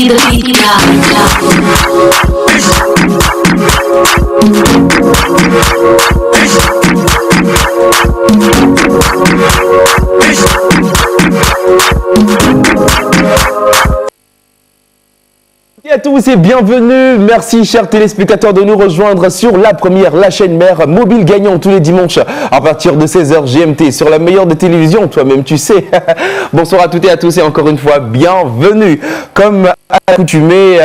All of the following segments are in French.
the beat now. Bonjour à tous et bienvenue. Merci chers téléspectateurs de nous rejoindre sur la première, la chaîne mère mobile gagnant tous les dimanches à partir de 16h GMT sur la meilleure des télévisions, toi-même tu sais. Bonsoir à toutes et à tous et encore une fois bienvenue. Comme accoutumé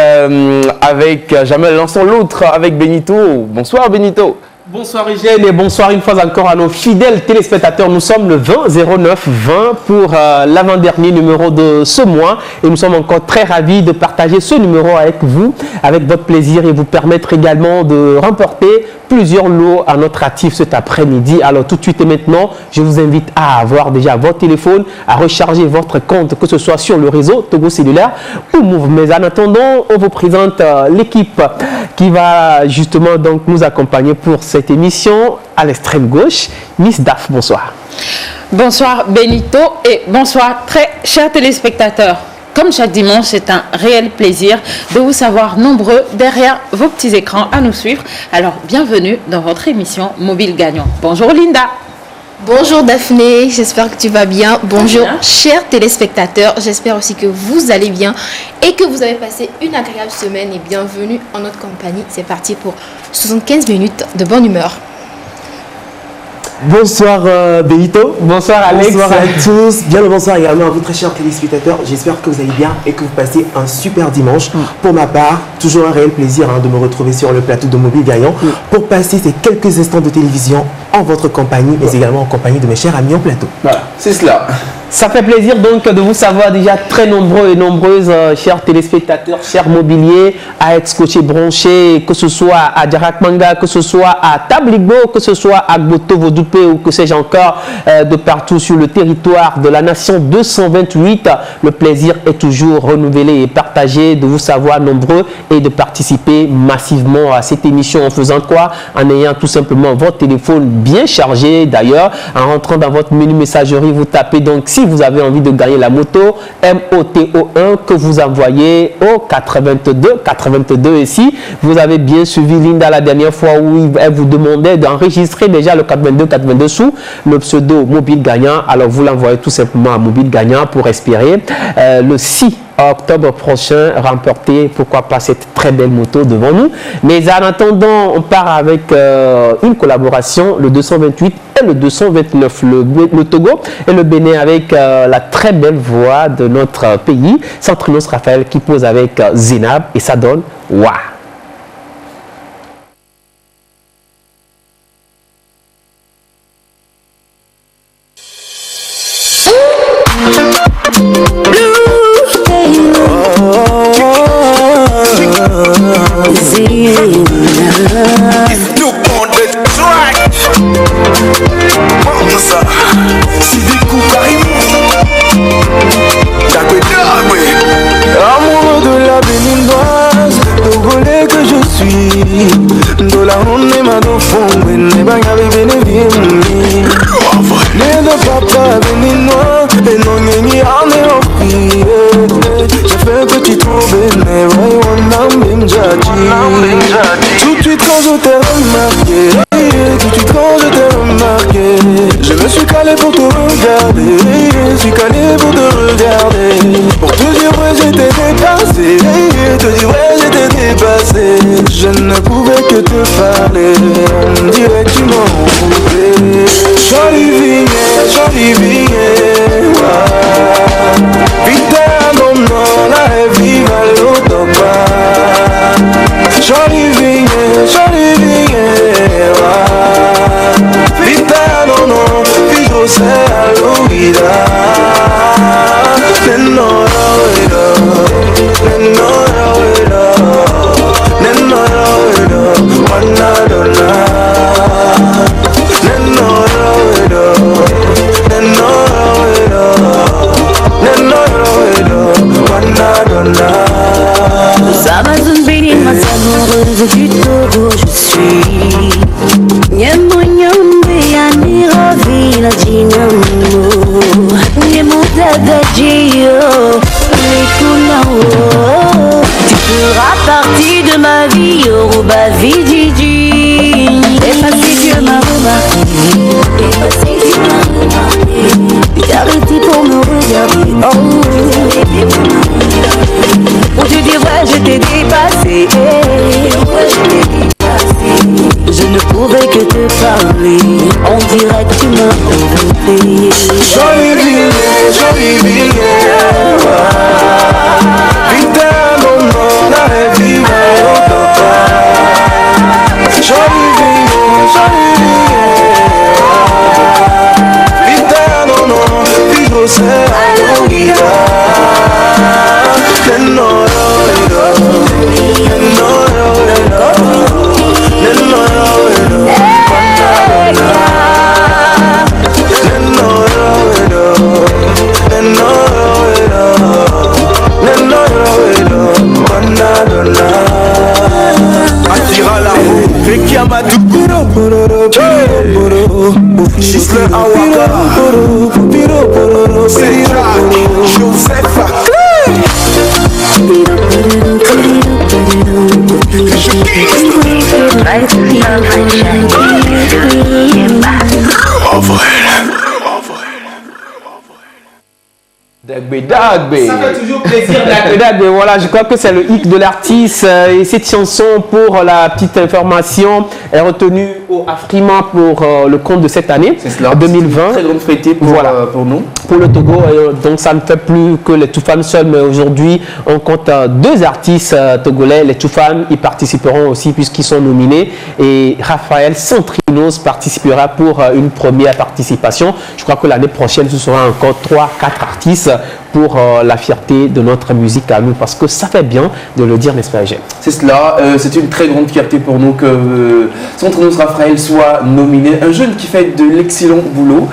avec Jamel, lançons l'autre avec Benito. Bonsoir Benito. Bonsoir Rigel et bonsoir une fois encore à nos fidèles téléspectateurs. Nous sommes le 20-09-20 pour l'avant-dernier numéro de ce mois et nous sommes encore très ravis de partager ce numéro avec vous, avec votre plaisir et vous permettre également de remporter plusieurs lots à notre actif cet après-midi. Alors tout de suite et maintenant, je vous invite à avoir déjà votre téléphone, à recharger votre compte, que ce soit sur le réseau Togo Cellulaire ou Move. Mais en attendant, on vous présente l'équipe qui va justement donc nous accompagner pour cette émission. À l'extrême gauche, Miss Daf, bonsoir. Bonsoir Benito et bonsoir très chers téléspectateurs. Comme chaque dimanche, c'est un réel plaisir de vous savoir nombreux derrière vos petits écrans à nous suivre. Alors, bienvenue dans votre émission Mobile Gagnant. Bonjour Linda. Bonjour Daphné, j'espère que tu vas bien. Bonjour chers téléspectateurs, j'espère aussi que vous allez bien et que vous avez passé une agréable semaine et bienvenue en notre compagnie. C'est parti pour 75 minutes de bonne humeur. Bonsoir Benito. Bonsoir Alex. Bonsoir à tous. Bien le bonsoir également à vous très chers téléspectateurs. J'espère que vous allez bien et que vous passez un super dimanche. Pour ma part, toujours un réel plaisir de me retrouver sur le plateau de Mobile Gagnant pour passer ces quelques instants de télévision en votre compagnie, mais également en compagnie de mes chers amis en plateau. Voilà, c'est cela. Ça fait plaisir donc de vous savoir déjà très nombreux et nombreuses, chers téléspectateurs, chers mobiliers, à être scotchés, branchés, que ce soit à Djarak Manga, que ce soit à Tabligbo, que ce soit à Gboto Vodoupe ou que sais-je encore, de partout sur le territoire de la nation 228. Le plaisir est toujours renouvelé et partagé de vous savoir nombreux et de participer massivement à cette émission en faisant quoi? En ayant tout simplement votre téléphone bien chargé d'ailleurs, en rentrant dans votre menu messagerie, vous tapez donc si vous avez envie de gagner la moto MOTO1 que vous envoyez au 82 et si vous avez bien suivi Linda la dernière fois où elle vous demandait d'enregistrer déjà le 82 sous le pseudo Mobile Gagnant, alors vous l'envoyez tout simplement à Mobile Gagnant pour espérer le 6 octobre prochain remporter pourquoi pas cette très belle moto devant nous. Mais en attendant, on part avec une collaboration, le 228 et le 229, le Togo et le Bénin avec la très belle voix de notre pays, Centrinos Raphaël qui pose avec Zénab et ça donne waouh. Amoureux de la béninoise, togolais que je suis, de la honte et ma dauphin, ne bagaille bénévie. Né de papa béninois, et non ni armé en fille. J'ai fait petit tour béné, ouais, on a même jadi. Tout de suite quand je t'ai remarqué, tout de suite quand je t'ai remarqué, je me suis calé pour te regarder, je suis calé pour te regarder. Pour te dire ouais j'étais dépassé, te dire ouais j'étais dépassé. Je ne pouvais que te parler, on dirait que tu m'en voulais. Jolie vie, vite non non la vie va l'autopa. Jolie vie, vite non non, vite c'est à l'ouïda. Amazon béni, ma amoureuse du Togo, je suis. Nyambo nyambe ya nirovi la jinambo. Nyemo dada jiyo, nikuna wo. fera partie de ma vie, Yoruba Vididi. Et passé Dieu m'a remarqué, et passé Dieu m'a remarqué. J'ai arrêté pour me regarder, pour te dire ouais je t'ai dépassé, ouais je t'ai dépassé. Je ne pouvais que te parler, on dirait que tu m'as inventé. Jolie ville, vita non la viva jolie ville, vita non vivo se a vida. Dagbe. Ça fait toujours plaisir Dagbe. Voilà, je crois que c'est le hic de l'artiste. Et cette chanson, pour la petite information, est retenue au Afrima pour le compte de cette année, C'est cela. 2020. Très grande fierté pour, Voilà. Pour nous. Pour le Togo, donc ça ne fait plus que les Toufan seuls, mais aujourd'hui on compte deux artistes togolais. Les Toufan y participeront aussi puisqu'ils sont nominés, et Raphaël Centrinos participera pour une première participation. Je crois que l'année prochaine ce sera encore 3-4 artistes pour la fierté de notre musique à nous, parce que ça fait bien de le dire, n'est-ce pas, Eugène? C'est cela, c'est une très grande fierté pour nous que Centrinos Raphaël soit nominé. Un jeune qui fait de l'excellent boulot,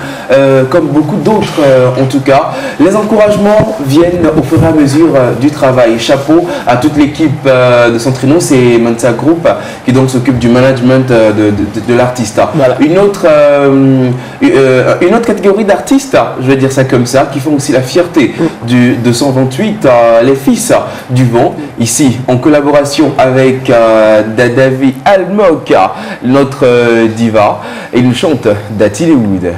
comme beaucoup d'autres en tout cas. Les encouragements viennent au fur et à mesure du travail. Chapeau à toute l'équipe de Centrinos et Mensa Group qui donc s'occupe du management de l'artiste. Voilà. Une autre catégorie d'artistes, je vais dire ça comme ça, qui font aussi la fierté du 228, les fils du vent, ici en collaboration avec Dadavi Almok, notre diva, et il nous chante Datilewood.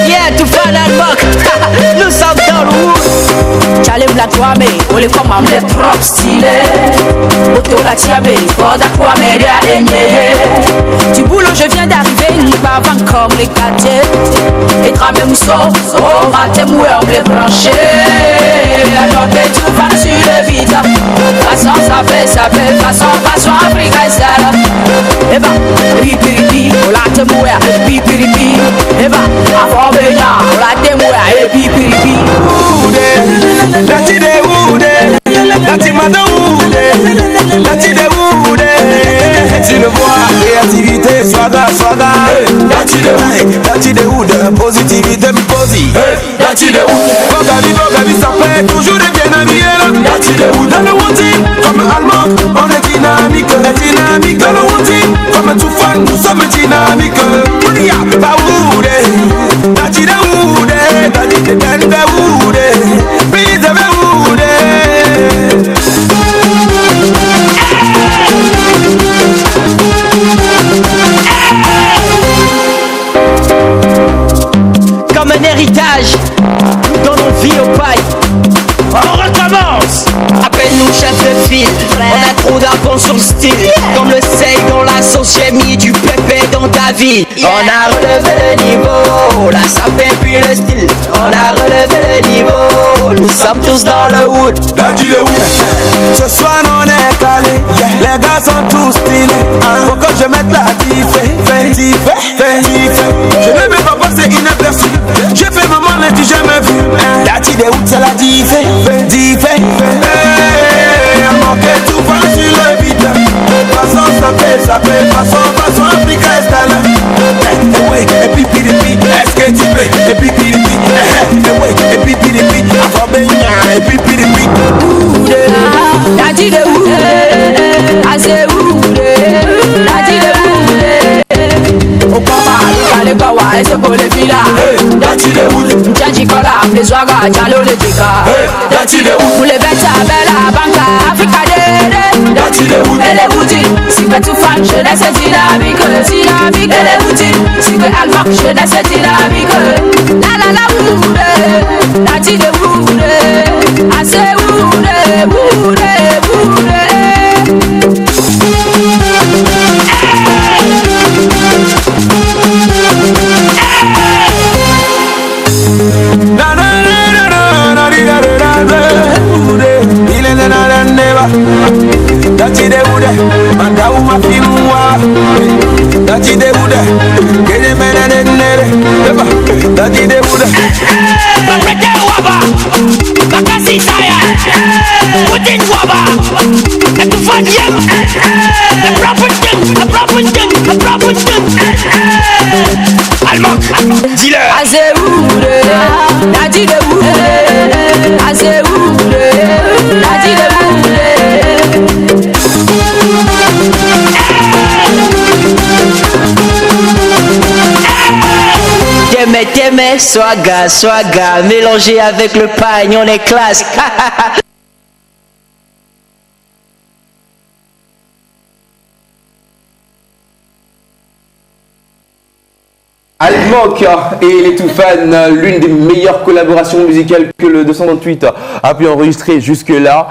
Yeah, tu fais la moque, nous sommes dans le wood. T'allais me la toimer, on les commande les propres stylés. Auto la tiamé, fort à quoi mais rien. Du boulot, je viens d'arriver, nous bavons comme les gadgets. Et tramé mousseau, oh, raté mouer, on les branché. Alors que tout va sur le vide. Façon, ça fait, façon, africaine, ça. Et bah, pipi, on la te mouer, pipi. Et bah, avant de venir, on la te mouer, et pipi. Lati de Woudé, Lati Madame Woudé, Lati de Woudé. Tu le vois, créativité, swaga. Lati de Woudé, positivité, posi. Lati de Woudé, Bogabi, ça fait toujours des bien habillés. Lati de Woudé, dans le Woudi, comme Allemand, on est dynamique. Dans le Woudi, comme tout fan, nous sommes dynamiques. Boudia, bah Woudé, Lati de Woudé, Lati de Woudé. Please, I'm a Comme un héritage, nous donnons vie au paille. On recommence. Appelle-nous chef de file. On a trop d'avance sur le style. Comme le sel dans la sauce, j'ai mis du pépé dans ta vie. On a relevé le niveau. La sapin puis le style. On a relevé le niveau. Nous sommes tous dans le wood. Ce soir on est calé, les gars sont tous stylés. Faut que je mette la diffé. Je ne vais pas passer inaperçu. J'ai fait maman mais tu jamais vu. La tide est où c'est la diffé. Manqué tout va sur le vide. Façon ça fait façon Africa est là. Et puis est-ce que tu peux? Et puis avant baigner. Et puis Daddy de Wood, I say Wood, Daddy de Wood. Oh papa, le kawa ese ko le fila Dati de wood, Changi kola le swaga jalo le jika dati de wood, Kule beta bella banca Africa de dati de wood, Elle est boutine, si que tout fan, jeunesse est dynamique, dynamique. Elle est boutine, si que elle marque, jeunesse est dynamique. La la la woule, la ti de woule, assez woule, woule, woule. na na na na na di da da da wood, ile na na neva. Dati de wood, manda uma filua. Dati de wood, kene mena nere. Dati de wood. Papete waba, bakasi saya, putin waba, etu fanyem, a proper thing, a proper thing, a proper thing. Almak, Dealer. Azé woule, la ti de woule, azé woule, la ti de woule. T'aimais, swaga, swaga, mélangé avec le pagne, on est classe. Almok et les Toufan, l'une des meilleures collaborations musicales que le 228 a pu enregistrer jusque-là.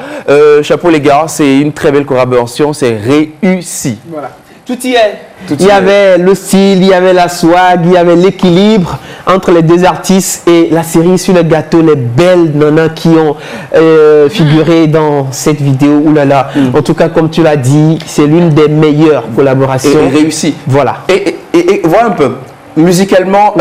Chapeau les gars, c'est une très belle collaboration, c'est réussi. Voilà. Tout y est. Tout Il y y est. avait le style, il y avait la swag, il y avait l'équilibre entre les deux artistes et la série sur le gâteau, les belles nanas qui ont figuré dans cette vidéo. Ouh là là. En tout cas, comme tu l'as dit, c'est l'une des meilleures collaborations. Et réussi. Voilà. Et voilà un peu. Musicalement,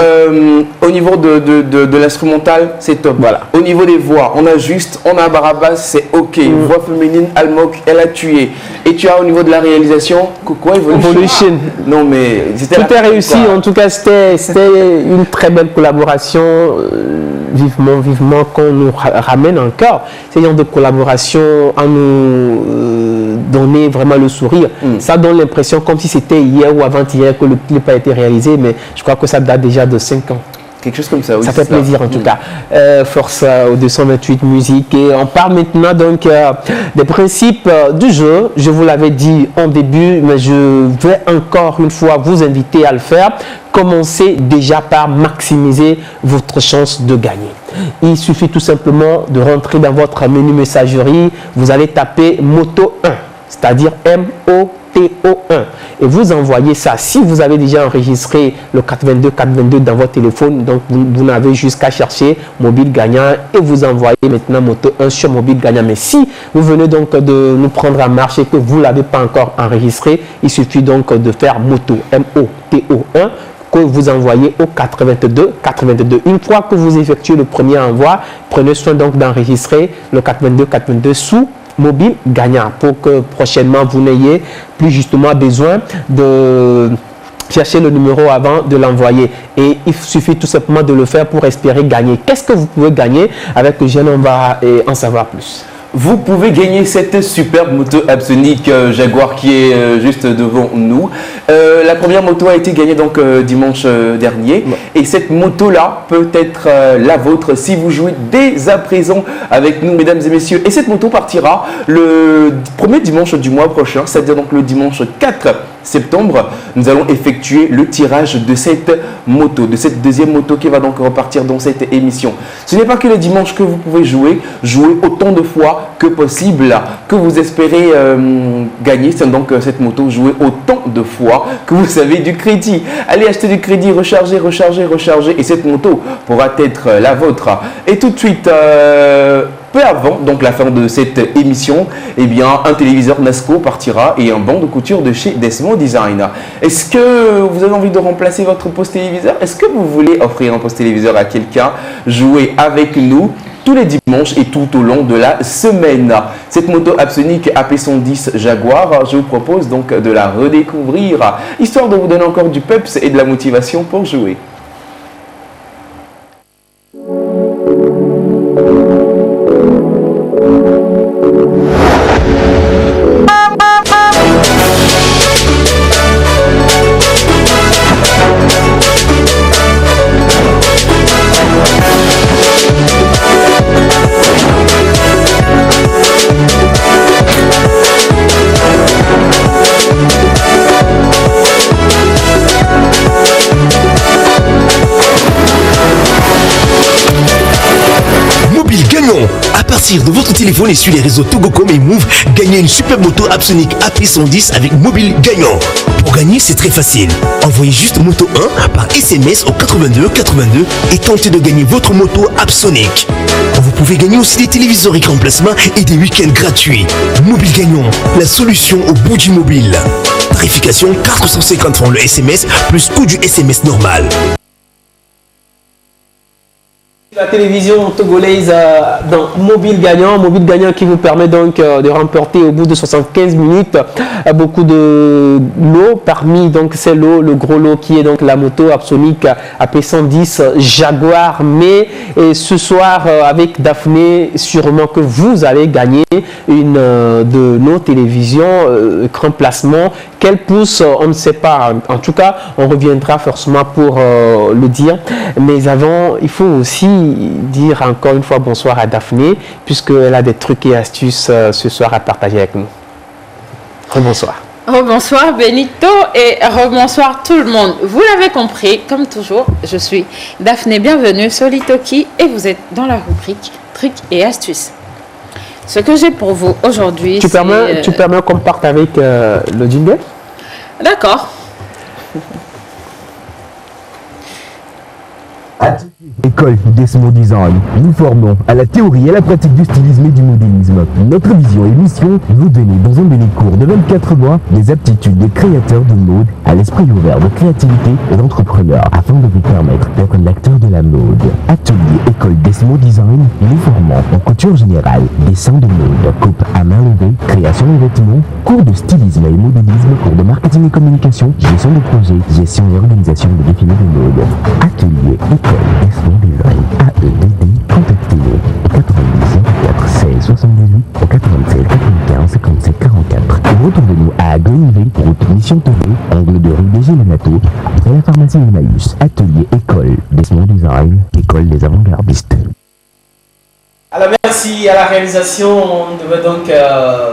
au niveau de l'instrumental, c'est top. Voilà. Au niveau des voix, on a Barabas, c'est ok. Voix féminine, Almok, elle a tué. Et tu as au niveau de la réalisation, quoi, Evolution. Non mais c'était Tout est réussi. quoi. En tout cas, c'était une très belle collaboration. Vivement qu'on nous ramène encore ce genre de collaboration à nous donner vraiment le sourire. Ça donne l'impression comme si c'était hier ou avant-hier que le clip a été réalisé, mais je crois que ça date déjà de 5 ans. Quelque chose comme ça, oui. Ça fait plaisir en tout cas. Force au 228 musique. Et on parle maintenant donc des principes du jeu. Je vous l'avais dit en début, mais je vais encore une fois vous inviter à le faire. Commencez déjà par maximiser votre chance de gagner. Il suffit tout simplement de rentrer dans votre menu messagerie. Vous allez taper Moto 1, c'est-à-dire MOTO1. Et vous envoyez ça. Si vous avez déjà enregistré le 422 dans votre téléphone, donc vous n'avez juste qu'à chercher mobile gagnant et vous envoyez maintenant Moto 1 sur mobile gagnant. Mais si vous venez donc de nous prendre en marche et que vous ne l'avez pas encore enregistré, il suffit donc de faire Moto, MOTO1, que vous envoyez au 82. Une fois que vous effectuez le premier envoi, prenez soin donc d'enregistrer le 422 sous mobile gagnant pour que prochainement vous n'ayez plus justement besoin de chercher le numéro avant de l'envoyer. Et il suffit tout simplement de le faire pour espérer gagner. Qu'est-ce que vous pouvez gagner avec le jeune? On va en savoir plus. Vous pouvez gagner cette superbe moto Absolic Jaguar qui est juste devant nous. La première moto a été gagnée donc dimanche dernier. Et cette moto-là peut être la vôtre si vous jouez dès à présent avec nous, mesdames et messieurs. Et cette moto partira le premier dimanche du mois prochain, c'est-à-dire donc le dimanche 4 septembre. Nous allons effectuer le tirage de cette moto, de cette deuxième moto qui va donc repartir dans cette émission. Ce n'est pas que le dimanche que vous pouvez jouer autant de fois que possible, que vous espérez gagner. C'est donc cette moto, jouer autant de fois que vous avez du crédit. Allez acheter du crédit, recharger, et cette moto pourra être la vôtre. Et tout de suite, peu avant donc la fin de cette émission, eh bien, un téléviseur Nasco partira et un banc de couture de chez Desmo Design. Est-ce que vous avez envie de remplacer votre poste téléviseur? Est-ce que vous voulez offrir un poste téléviseur à quelqu'un? Jouer avec nous tous les dimanches et tout au long de la semaine. Cette moto Absolic AP110 Jaguar, je vous propose donc de la redécouvrir, histoire de vous donner encore du peps et de la motivation pour jouer. partir de votre téléphone et sur les réseaux Togocom et Move, gagnez une super moto Apsonic AP110 avec mobile gagnant. Pour gagner, c'est très facile. Envoyez juste moto 1 par SMS au 82 82 et tentez de gagner votre moto Apsonic. Vous pouvez gagner aussi des téléviseurs écran plasma et des week-ends gratuits. Mobile gagnant, la solution au bout du mobile. Tarification 450 francs le SMS plus coût du SMS normal. La télévision togolaise dans Mobile Gagnant qui vous permet donc de remporter au bout de 75 minutes beaucoup de lots. Parmi donc ces lots, le gros lot qui est donc la moto Apsonic AP110 Jaguar. Mais ce soir avec Daphné, sûrement que vous allez gagner une de nos télévisions écran placement. Quelle pousse, on ne sait pas. En tout cas, on reviendra forcément pour le dire. Mais avant, il faut aussi dire encore une fois bonsoir à Daphné, puisqu'elle a des trucs et astuces ce soir à partager avec nous. Rebonsoir. Rebonsoir Benito et rebonsoir tout le monde. Vous l'avez compris, comme toujours, je suis Daphné, bienvenue sur Litoki et vous êtes dans la rubrique trucs et astuces. Ce que j'ai pour vous aujourd'hui, tu permets qu'on parte avec le jingle? D'accord. École Desmo Design, nous formons à la théorie et à la pratique du stylisme et du modélisme. Notre vision et mission, vous donner dans un délai court de 24 mois des aptitudes de créateur de mode à l'esprit ouvert de créativité et d'entrepreneur afin de vous permettre d'être l'acteur de la mode. Atelier École Desmo Design, nous formons en couture générale, dessin de mode, coupe à main levée, création de vêtements, cours de stylisme et modélisme, cours de marketing et communication, gestion de projet, gestion et organisation de défilés de mode. Atelier École Desmo Design, AEDD, contactez-nous au 90 04 16 78 au 87 95 57 44 ou retrouvez-nous à Goïvé, route Mission TV, angle de rue BG Lenato, après la pharmacie Emmaüs. Atelier École Desmo Design, école des avant-gardistes. Alors merci à la réalisation. On devait donc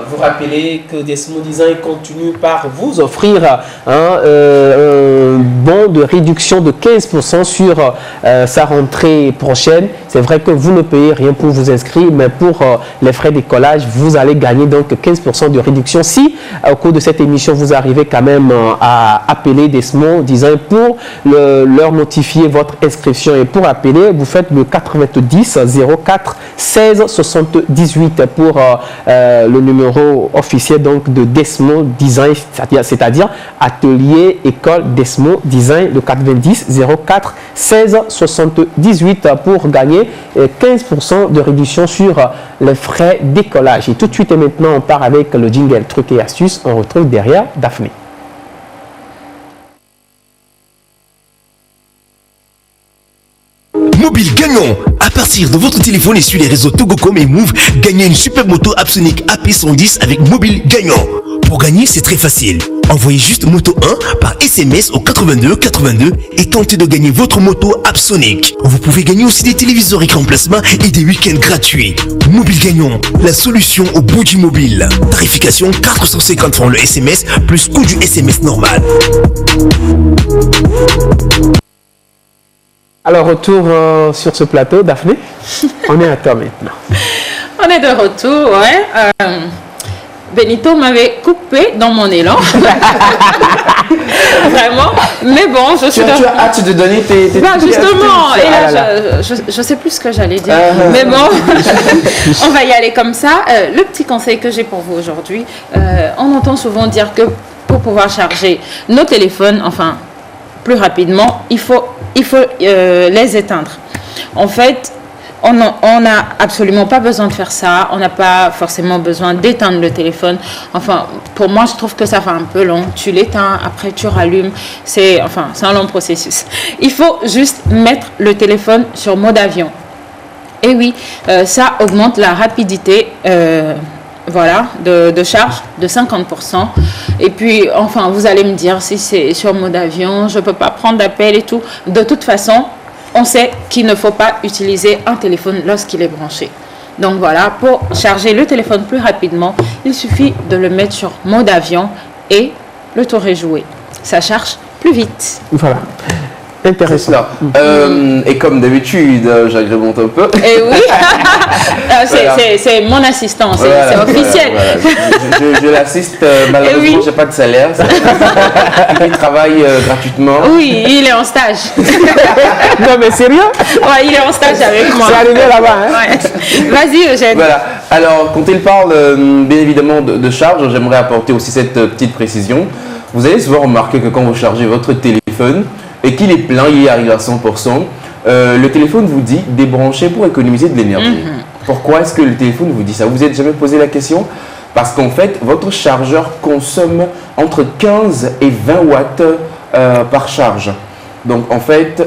vous rappeler que Desmo Design continue par vous offrir un bon de réduction de 15% sur sa rentrée prochaine. C'est vrai que vous ne payez rien pour vous inscrire, mais pour les frais d'écolage, vous allez gagner donc 15% de réduction. Si au cours de cette émission, vous arrivez quand même à appeler Desmo Design pour leur notifier votre inscription et pour appeler, vous faites le 90 04 16 78 pour le numéro officiel donc de Desmo Design, c'est-à-dire Atelier École Desmo Design, le 90 04 16 78 pour gagner 15% de réduction sur les frais d'écolage. Et tout de suite et maintenant, on part avec le jingle trucs et astuces. On retrouve derrière Daphné. Mobile gagnant. À partir de votre téléphone et sur les réseaux Togocom et Move, gagnez une super moto Apsonic AP110 avec mobile gagnant. Pour gagner, c'est très facile. Envoyez juste moto 1 par SMS au 82 82 et tentez de gagner votre moto Apsonic. Vous pouvez gagner aussi des téléviseurs écran plasma et des week-ends gratuits. Mobile gagnant, la solution au bout du mobile. Tarification 450 francs le SMS plus coût du SMS normal. Alors, retour sur ce plateau, Daphné. On est à toi maintenant. On est de retour, ouais. Benito m'avait coupé dans mon élan. Vraiment. Mais bon, je suis... Tu as hâte de donner tes bah, justement, et là, je sais plus ce que j'allais dire. Mais bon, on va y aller comme ça. Le petit conseil que j'ai pour vous aujourd'hui, on entend souvent dire que pour pouvoir charger nos téléphones, enfin, plus rapidement, il faut les éteindre. En fait, on n'a absolument pas besoin de faire ça. On n'a pas forcément besoin d'éteindre le téléphone. Enfin, pour moi, je trouve que ça fait un peu long. Tu l'éteins, après tu rallumes. C'est un long processus. Il faut juste mettre le téléphone sur mode avion. Et oui, ça augmente la rapidité de charge de 50%. Et puis, enfin, vous allez me dire, si c'est sur mode avion, je ne peux pas prendre d'appel et tout. De toute façon, on sait qu'il ne faut pas utiliser un téléphone lorsqu'il est branché. Donc voilà, pour charger le téléphone plus rapidement, il suffit de le mettre sur mode avion et le tour est joué. Ça charge plus vite. Voilà. Intéressant. Et comme d'habitude, j'agrémente un peu. Et oui, c'est mon assistant, c'est officiel. Voilà. Je l'assiste, malheureusement, j'ai pas de salaire. Il travaille gratuitement. Oui, il est en stage. Non mais sérieux? Ouais, il est en stage avec moi. C'est arrivé là-bas. Hein? Ouais. Vas-y, Eugène. Voilà. Alors, quand il parle bien évidemment de charge, j'aimerais apporter aussi cette petite précision. Vous allez souvent remarquer que quand vous chargez votre téléphone et qu'il est plein, il arrive à 100%, le téléphone vous dit débranchez pour économiser de l'énergie. Pourquoi est-ce que le téléphone vous dit ça? Vous vous êtes jamais posé la question? Parce qu'en fait, votre chargeur consomme entre 15 et 20 watts par charge. Donc en fait,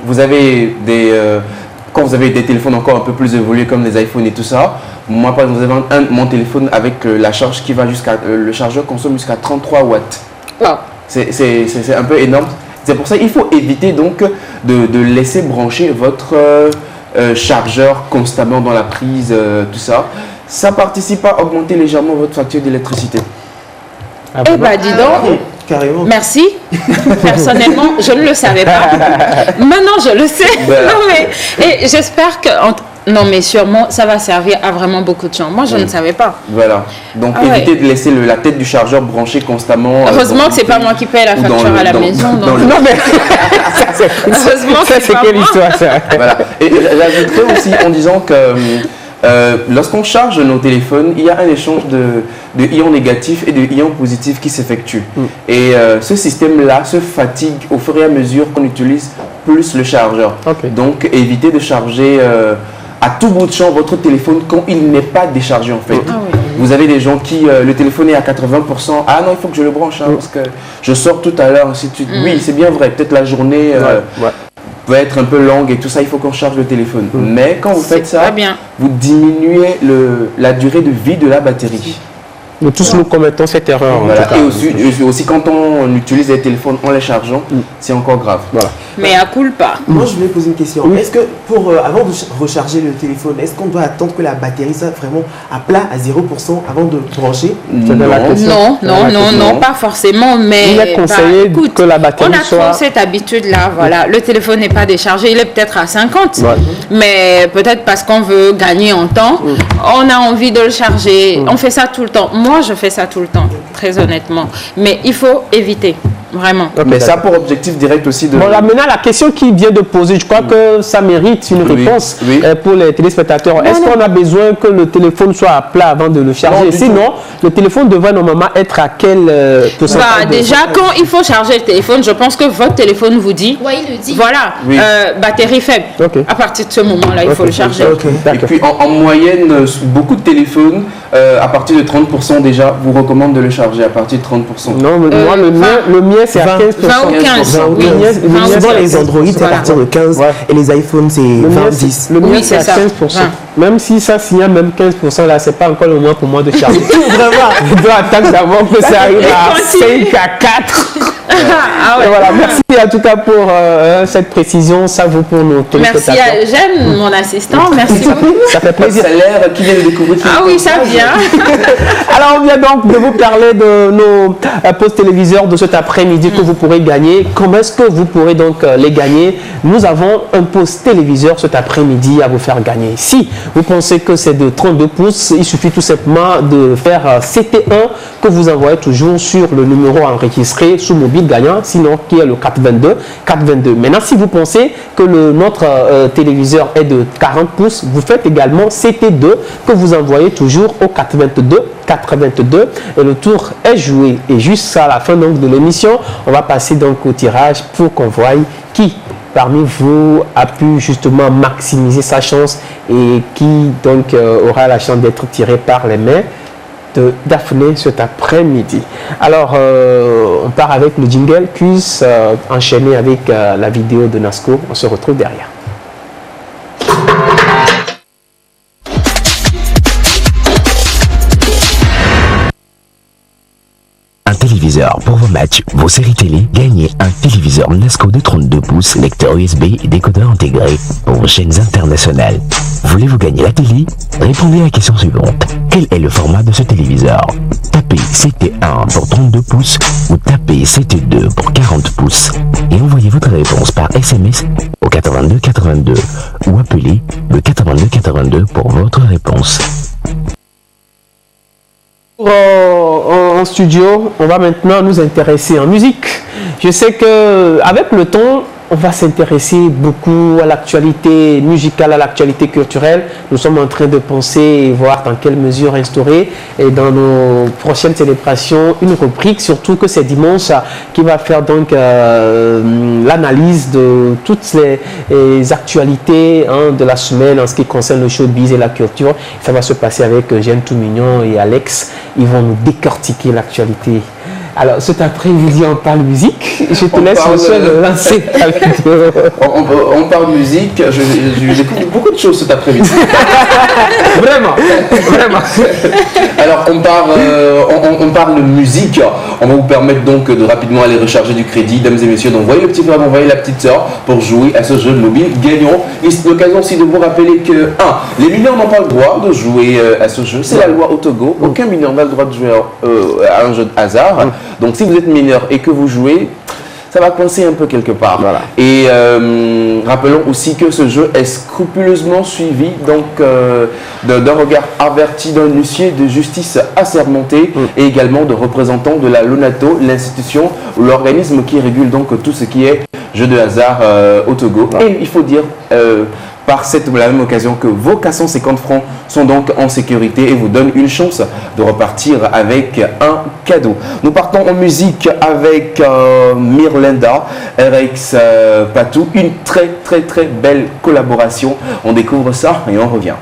vous avez quand vous avez des téléphones encore un peu plus évolués comme les iPhones et tout ça, moi par exemple, vous avez mon téléphone avec la charge qui va jusqu'à, le chargeur consomme jusqu'à 33 watts. Wow. C'est un peu énorme. C'est pour ça qu'il faut éviter donc de laisser brancher votre chargeur constamment dans la prise, tout ça. Ça participe à augmenter légèrement votre facture d'électricité. Eh ben dis donc. Carrément. Merci. Personnellement, je ne le savais pas. Maintenant, je le sais. Voilà. Non, mais, et j'espère que... Non, mais sûrement, ça va servir à vraiment beaucoup de gens. Moi, je ne savais pas. Voilà. Donc, évitez de laisser la tête du chargeur branchée constamment. Heureusement que c'est pas moi qui paye la facture à la maison. Donc... Non, mais heureusement que c'est quelle histoire ça? Voilà. Et j'ajouterais aussi en disant que lorsqu'on charge nos téléphones, il y a un échange de ions négatifs et de ions positifs qui s'effectue. Et ce système-là se fatigue au fur et à mesure qu'on utilise plus le chargeur. Donc, évitez de charger à tout bout de champ votre téléphone quand il n'est pas déchargé en fait. Vous avez des gens qui, le téléphone est à 80%. Ah non, il faut que je le branche parce que je sors tout à l'heure, ainsi de suite. Oui, c'est bien vrai. Peut-être la journée peut être un peu longue et tout ça, il faut qu'on charge le téléphone. Mais quand vous faites ça, vous diminuez la durée de vie de la batterie. Nous tous nous commettons cette erreur. Voilà. Et aussi quand on utilise les téléphones en les chargeant, c'est encore grave. Voilà. Mais à culpa. Moi, je voulais poser une question. Est-ce que avant de recharger le téléphone, est-ce qu'on doit attendre que la batterie soit vraiment à plat, à 0% avant de brancher? Non, pas forcément. Mais il est conseillé que la batterie soit... On a trop cette habitude-là. Voilà. Le téléphone n'est pas déchargé. Il est peut-être à 50. Mais peut-être parce qu'on veut gagner en temps, on a envie de le charger. On fait ça tout le temps. Moi, je fais ça tout le temps, très honnêtement. Mais il faut éviter, vraiment. Mais ça pour objectif direct aussi de... Bon, là, maintenant, la question qu'il vient de poser, je crois que ça mérite une réponse pour les téléspectateurs. Est-ce qu'on a besoin que le téléphone soit à plat avant de le charger? Sinon, le téléphone devrait normalement être à quel pourcentage? Déjà, quand il faut charger le téléphone, je pense que votre téléphone vous dit... Oui, il le dit. Voilà, batterie faible. À partir de ce moment-là, il faut le charger. Et puis, en moyenne, beaucoup de téléphones, à partir de 30%, déjà, vous recommande de le charger à partir de 30%. Non, mais moi, le mien, c'est à 15%. 20 ou 15. Souvent, les Android, c'est à partir de 15 et les iPhones, c'est 20, 10. Le mien, c'est à 15%. Même si ça signale même 15%, là, c'est pas encore le moment pour moi de charger. Vraiment, je dois attendre d'abord que ça arrive à 5 à 4. Voilà, merci en tout cas pour cette précision. Ça vaut pour nos téléspectateurs. Merci à Eugène, mon assistant. Merci beaucoup. Ça fait plaisir. Ça a l'air qu'il vient de découvrir. Ah oui, ça vient. Alors, on vient donc de vous parler de nos postes téléviseurs de cet après-midi que vous pourrez gagner. Comment est-ce que vous pourrez donc les gagner? Nous avons un poste téléviseur cet après-midi à vous faire gagner. Si vous pensez que c'est de 32 pouces, il suffit tout simplement de faire CT1 que vous envoyez toujours sur le numéro enregistré sous mobile gagnant, sinon qui est le 422. Maintenant, si vous pensez que notre téléviseur est de 40 pouces, vous faites également CT2 que vous envoyez toujours au 422 et le tour est joué. Et juste à la fin donc de l'émission, on va passer donc au tirage pour qu'on voie qui parmi vous a pu justement maximiser sa chance et qui donc aura la chance d'être tiré par les mains de Daphné cet après-midi. Alors, on part avec le jingle, puis enchaîner avec la vidéo de Nasco. On se retrouve derrière. téléviseur pour vos matchs, vos séries télé, gagnez un téléviseur Nasco de 32 pouces, lecteur USB et décodeur intégré pour vos chaînes internationales. Voulez-vous gagner la télé? Répondez à la question suivante. Quel est le format de ce téléviseur? Tapez CT1 pour 32 pouces ou tapez CT2 pour 40 pouces et envoyez votre réponse par SMS au 82 82 ou appelez le 82 82 pour votre réponse. En studio, on va maintenant nous intéresser en musique. Je sais que avec le temps, on va s'intéresser beaucoup à l'actualité musicale, à l'actualité culturelle. Nous sommes en train de penser et voir dans quelle mesure instaurer et dans nos prochaines célébrations une rubrique, surtout que c'est dimanche qui va faire donc l'analyse de toutes les actualités de la semaine en ce qui concerne le showbiz et la culture. Ça va se passer avec Jeanne Toumignon et Alex. Ils vont nous décortiquer l'actualité. Alors, cet après-midi, on parle musique. Je te laisse de lancer ta vidéo. On parle musique. Je découvre beaucoup de choses cet après-midi. Vraiment. Alors, on parle musique. On va vous permettre donc de rapidement aller recharger du crédit, dames et messieurs, d'envoyer le petit frère, d'envoyer la petite soeur pour jouer à ce jeu mobile gagnant. Et c'est l'occasion aussi de vous rappeler que, les mineurs n'ont pas le droit de jouer à ce jeu. C'est la loi au Togo. Aucun mineur n'a le droit de jouer à un jeu de hasard. Donc si vous êtes mineur et que vous jouez, ça va coincer un peu quelque part. Voilà. Et rappelons aussi que ce jeu est scrupuleusement suivi donc d'un regard averti d'un huissier de justice assermenté et également de représentants de la LONATO, l'institution ou l'organisme qui régule donc tout ce qui est jeu de hasard au Togo. Et il faut dire par la même occasion que vos 450 francs sont donc en sécurité et vous donnent une chance de repartir avec un cadeau. Nous partons en musique avec Mirlinda, RX Patou, une très belle collaboration. On découvre ça et on revient.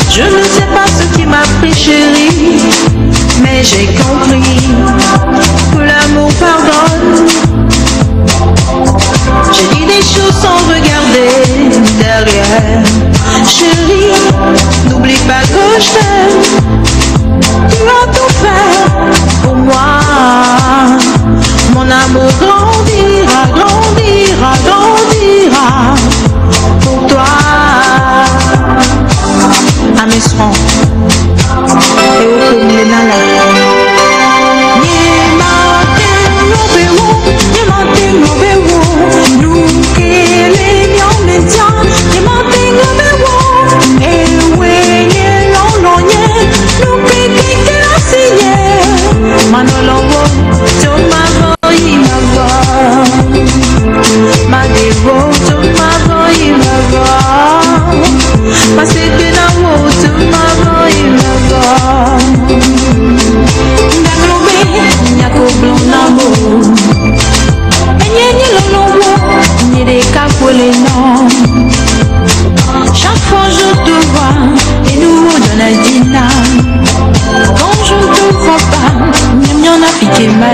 Je ne sais pas ce qui m'a pris, chérie, mais j'ai compris que l'amour pardonne. J'ai dit des choses sans regarder derrière. Chérie, n'oublie pas que je t'aime. Tu as tout fait pour moi. Mon amour grandira, grandira, grandira pour toi. À mes soins et au communal. Chaque fois je te vois et nous donne un dîner. Quand je te vois pas, n'y en a piqué ma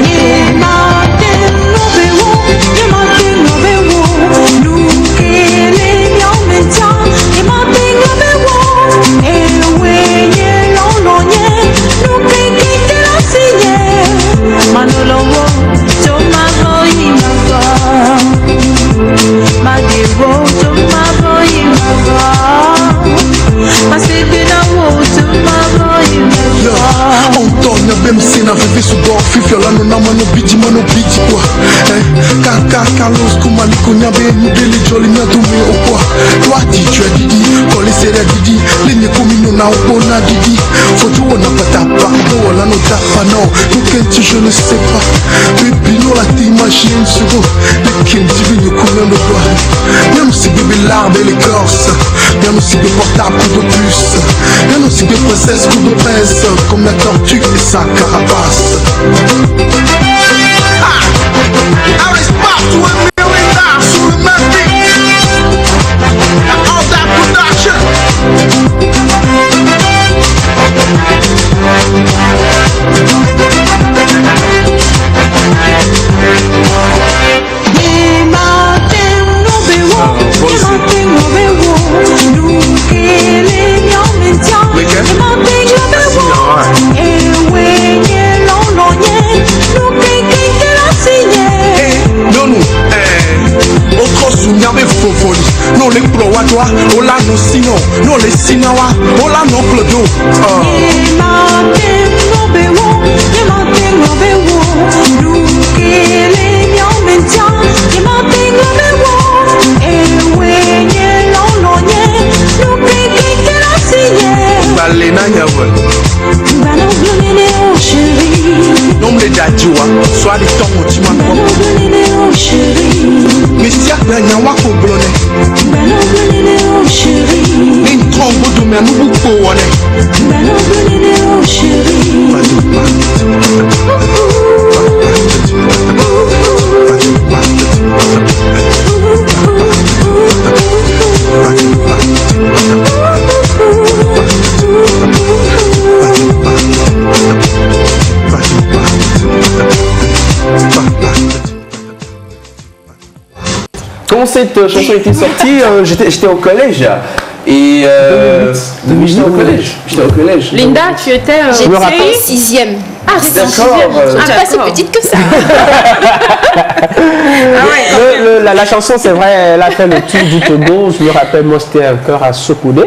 na vivi sudo fifia la no nama no biji kwa Carlos kumali kunyabe mudeli joli nyatume okwa Twati chwe didi koli sere didi Linye kumino na opona didi Foto wana patapa do wala no tapa no Nukenti je ne sais pas Baby no la t'imagine sugo Lekin divi nyukume no doa Y'a nous si bébé l'arbre et l'écorce Y'a nous si bébé portable coup de puce Y'a nous si bébé princesse coup de pince Comme la tortue et sa carapace I respect to a million sous le même beat. no sino, no le sinawa, hola no pledo. Balena nyawe. Non me dajiwa, soit les temps où tu m'as mais si à peine un wako blonné. Une trompe de mes mots pour one. Quand cette chanson était sortie, j'étais au collège. Et j'étais au collège. Linda, tu étais J'étais en 6e. Ah, c'est D'accord. Je suis pas si petite que ça. La chanson, c'est vrai, elle a fait le tour du Togo. Je me rappelle, moi, c'était encore à Sokoudé.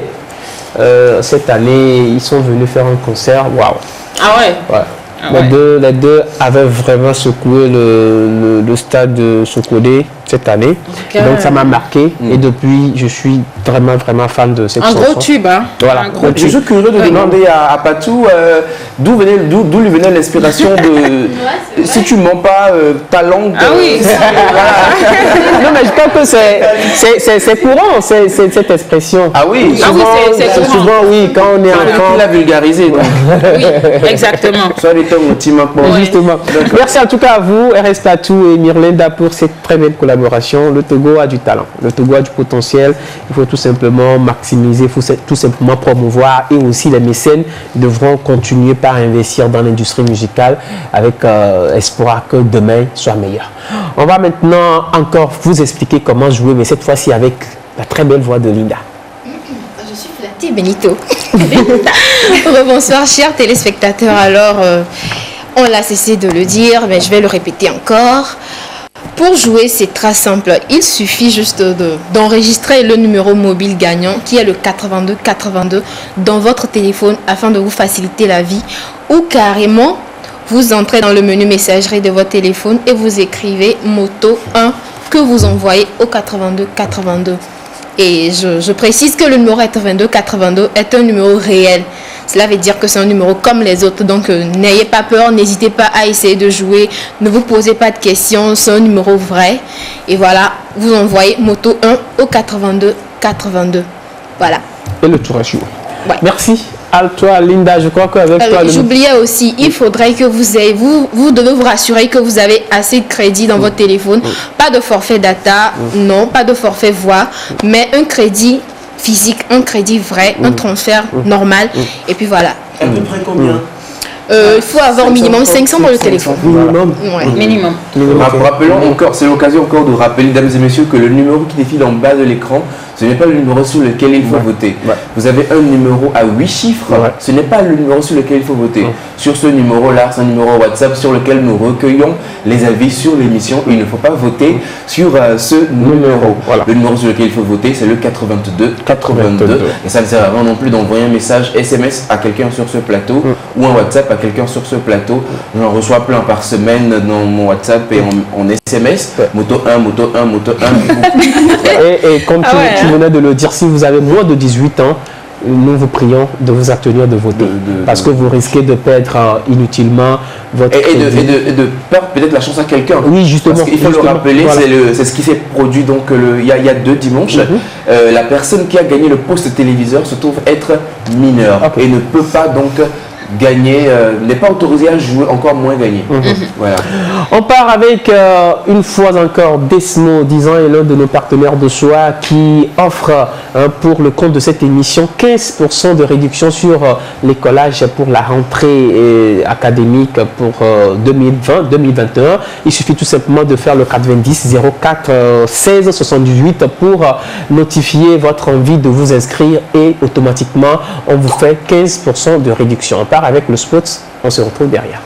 Cette année, ils sont venus faire un concert. Waouh! Ah ouais? Ouais. Les deux avaient vraiment secoué le stade de Sokodé cette année. Donc ça m'a marqué et depuis je suis vraiment fan de cette chanson. Un gros tube, hein? Voilà. Je suis curieux de demander à Patou d'où lui venait l'inspiration de si tu mens pas ta langue. Ah oui. Non mais je crois que c'est courant cette expression. Ah oui. C'est courant. Souvent oui quand on est enfant. Il l'a vulgarisé. Donc. Oui, exactement. Soit les temps où tu m'as pas. Justement. Merci en tout cas à vous, RS Patou et Myrlinda pour cette très belle collaboration. Le Togo a du talent, le Togo a du potentiel. Il faut tout simplement maximiser, il faut tout simplement promouvoir et aussi les mécènes devront continuer par investir dans l'industrie musicale avec espoir que demain soit meilleur. On va maintenant encore vous expliquer comment jouer, mais cette fois-ci avec la très belle voix de Linda. Je suis flattée, Benito. Rebonsoir, chers téléspectateurs. Alors, on l'a cessé de le dire, mais je vais le répéter encore. Pour jouer, c'est très simple. Il suffit juste d'enregistrer le numéro mobile gagnant qui est le 8282 dans votre téléphone afin de vous faciliter la vie. Ou carrément, vous entrez dans le menu messagerie de votre téléphone et vous écrivez Moto 1 que vous envoyez au 8282. Et je précise que le numéro 8282 est un numéro réel. Cela veut dire que c'est un numéro comme les autres. Donc, n'ayez pas peur, n'hésitez pas à essayer de jouer. Ne vous posez pas de questions, c'est un numéro vrai. Et voilà, vous envoyez Moto 1 au 8282. Voilà. Et le tour est chaud. Ouais. Merci à toi, Linda. Je crois qu'avec toi... J'oubliais aussi, il faudrait que vous devez vous rassurer que vous avez assez de crédit dans votre téléphone. Pas de forfait data, non, pas de forfait voix, mais un crédit physique, un crédit vrai, un transfert normal. Et puis voilà. À peu près combien? Il faut avoir minimum 500 dans le téléphone. Minimum. Ouais. Minimum. Rappelons encore, c'est l'occasion encore de rappeler, mesdames et messieurs, que le numéro qui défile en bas de l'écran, ce n'est pas le numéro sur lequel il faut voter. Vous avez un numéro à 8 chiffres, ce n'est pas le numéro sur lequel il faut voter. Sur ce numéro-là, c'est un numéro WhatsApp sur lequel nous recueillons les avis sur l'émission. Il ne faut pas voter sur ce numéro. Le numéro sur lequel il faut voter, c'est le 82. Et ça ne sert à rien non plus d'envoyer un message SMS à quelqu'un sur ce plateau ou un WhatsApp à quelqu'un sur ce plateau. J'en reçois plein par semaine dans mon WhatsApp et en SMS. Moto 1, moto 1, moto 1. Et comme tu venais de le dire, si vous avez moins de 18 ans, nous vous prions de vous abstenir de voter. Parce que vous risquez de perdre inutilement votre... Et de perdre peut-être la chance à quelqu'un. Oui, justement. Parce qu'il faut le rappeler, c'est ce qui s'est produit donc il y a 2 dimanches. La personne qui a gagné le poste téléviseur se trouve être mineure et ne peut pas donc gagner, n'est pas autorisé à jouer, encore moins gagner. Voilà. On part avec une fois encore Desmo 10 ans et l'un de nos partenaires de choix qui offre pour le compte de cette émission 15% de réduction sur les collages pour la rentrée académique pour 2020-2021. Il suffit tout simplement de faire le 90 04 16 78 pour notifier votre envie de vous inscrire et automatiquement on vous fait 15% de réduction. On part avec le spot, on se retrouve derrière.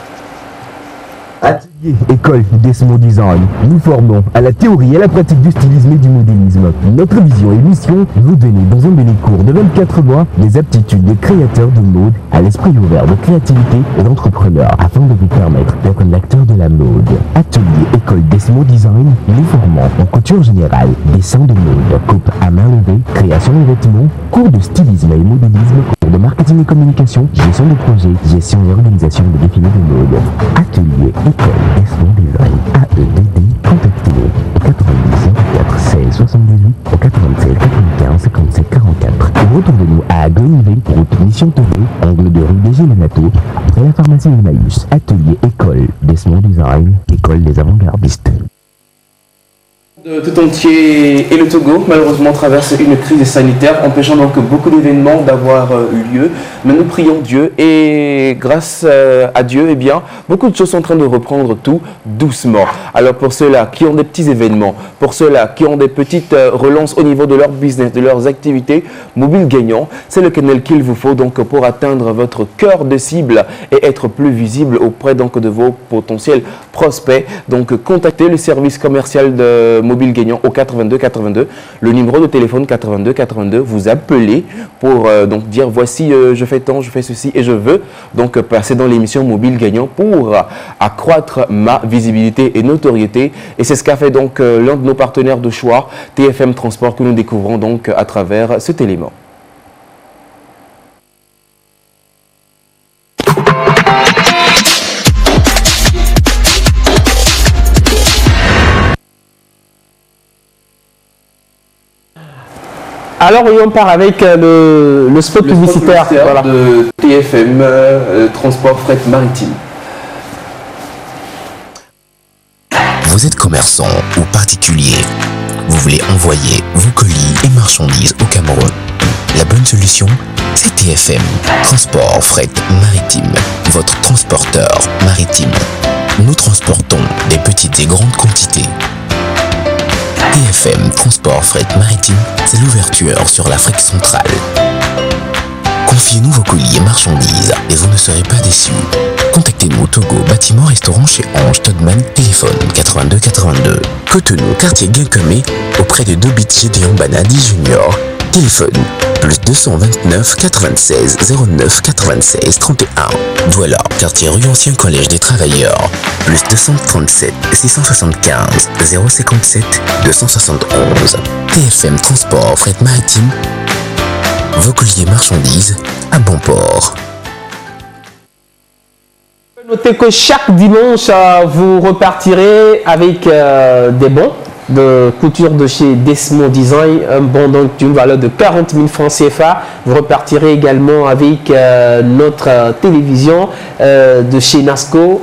École Desmo Design. Nous formons à la théorie et à la pratique du stylisme et du modélisme. Notre vision et mission, vous donner dans un béni cours de 24 mois les aptitudes de créateur de mode à l'esprit ouvert de créativité et d'entrepreneur afin de vous permettre d'être un acteur de la mode. Atelier École Desmo Design, nous formons en couture générale, dessin de mode, coupe à main levée, création de vêtements, cours de stylisme et modélisme, cours de marketing et communication, gestion de projet, gestion et organisation de défilés de mode. Atelier École Desmo Design, AEDD, contactez-nous au 90 04 16 78 au 87 95 57 44 ou retrouvez-nous à Goniville, route Mission Touré, angle de rue des Gémenato, après la pharmacie Emmaüs. Atelier École Desmo Design, école des avant-gardistes. De tout entier et le Togo malheureusement traverse une crise sanitaire empêchant donc beaucoup d'événements d'avoir eu lieu, mais nous prions Dieu et grâce à Dieu, eh bien, beaucoup de choses sont en train de reprendre tout doucement. Alors pour ceux-là qui ont des petits événements, pour ceux-là qui ont des petites relances au niveau de leur business, de leurs activités, Mobile Gagnant, c'est le canal qu'il vous faut donc pour atteindre votre cœur de cible et être plus visible auprès donc de vos potentiels prospects. Donc contactez le service commercial de Mobile Gagnant au 82 82, le numéro de téléphone 82 82, vous appelez pour donc dire voici je fais tant, je fais ceci et je veux donc passer dans l'émission Mobile Gagnant pour accroître ma visibilité et notoriété, et c'est ce qu'a fait donc l'un de nos partenaires de choix, TFM Transport, que nous découvrons donc à travers cet élément. Alors, on part avec le spot publicitaire voilà, de TFM Transport Fret Maritime. Vous êtes commerçant ou particulier. Vous voulez envoyer vos colis et marchandises au Cameroun. La bonne solution, c'est TFM Transport Fret Maritime, votre transporteur maritime. Nous transportons des petites et grandes quantités. TFM Transport Fret Maritime, c'est l'ouverture sur l'Afrique centrale. Confiez-nous vos colis et marchandises et vous ne serez pas déçus. Contactez-nous au Togo, bâtiment restaurant chez Ange Todman, téléphone 82 82. Cotonou, quartier Guinquemé, auprès de Dobit Gédéon Banadi Junior. Téléphone plus 229 96 09 96 31. Douala, quartier rue Ancien Collège des Travailleurs. Plus 237 675 057 271. TFM Transport Fret Maritime. Vos colis et marchandises à bon port. Notez que chaque dimanche, vous repartirez avec des bons de couture de chez Desmo Design, un bon donc d'une valeur de 40 000 francs CFA. Vous repartirez également avec notre télévision de chez Nasco.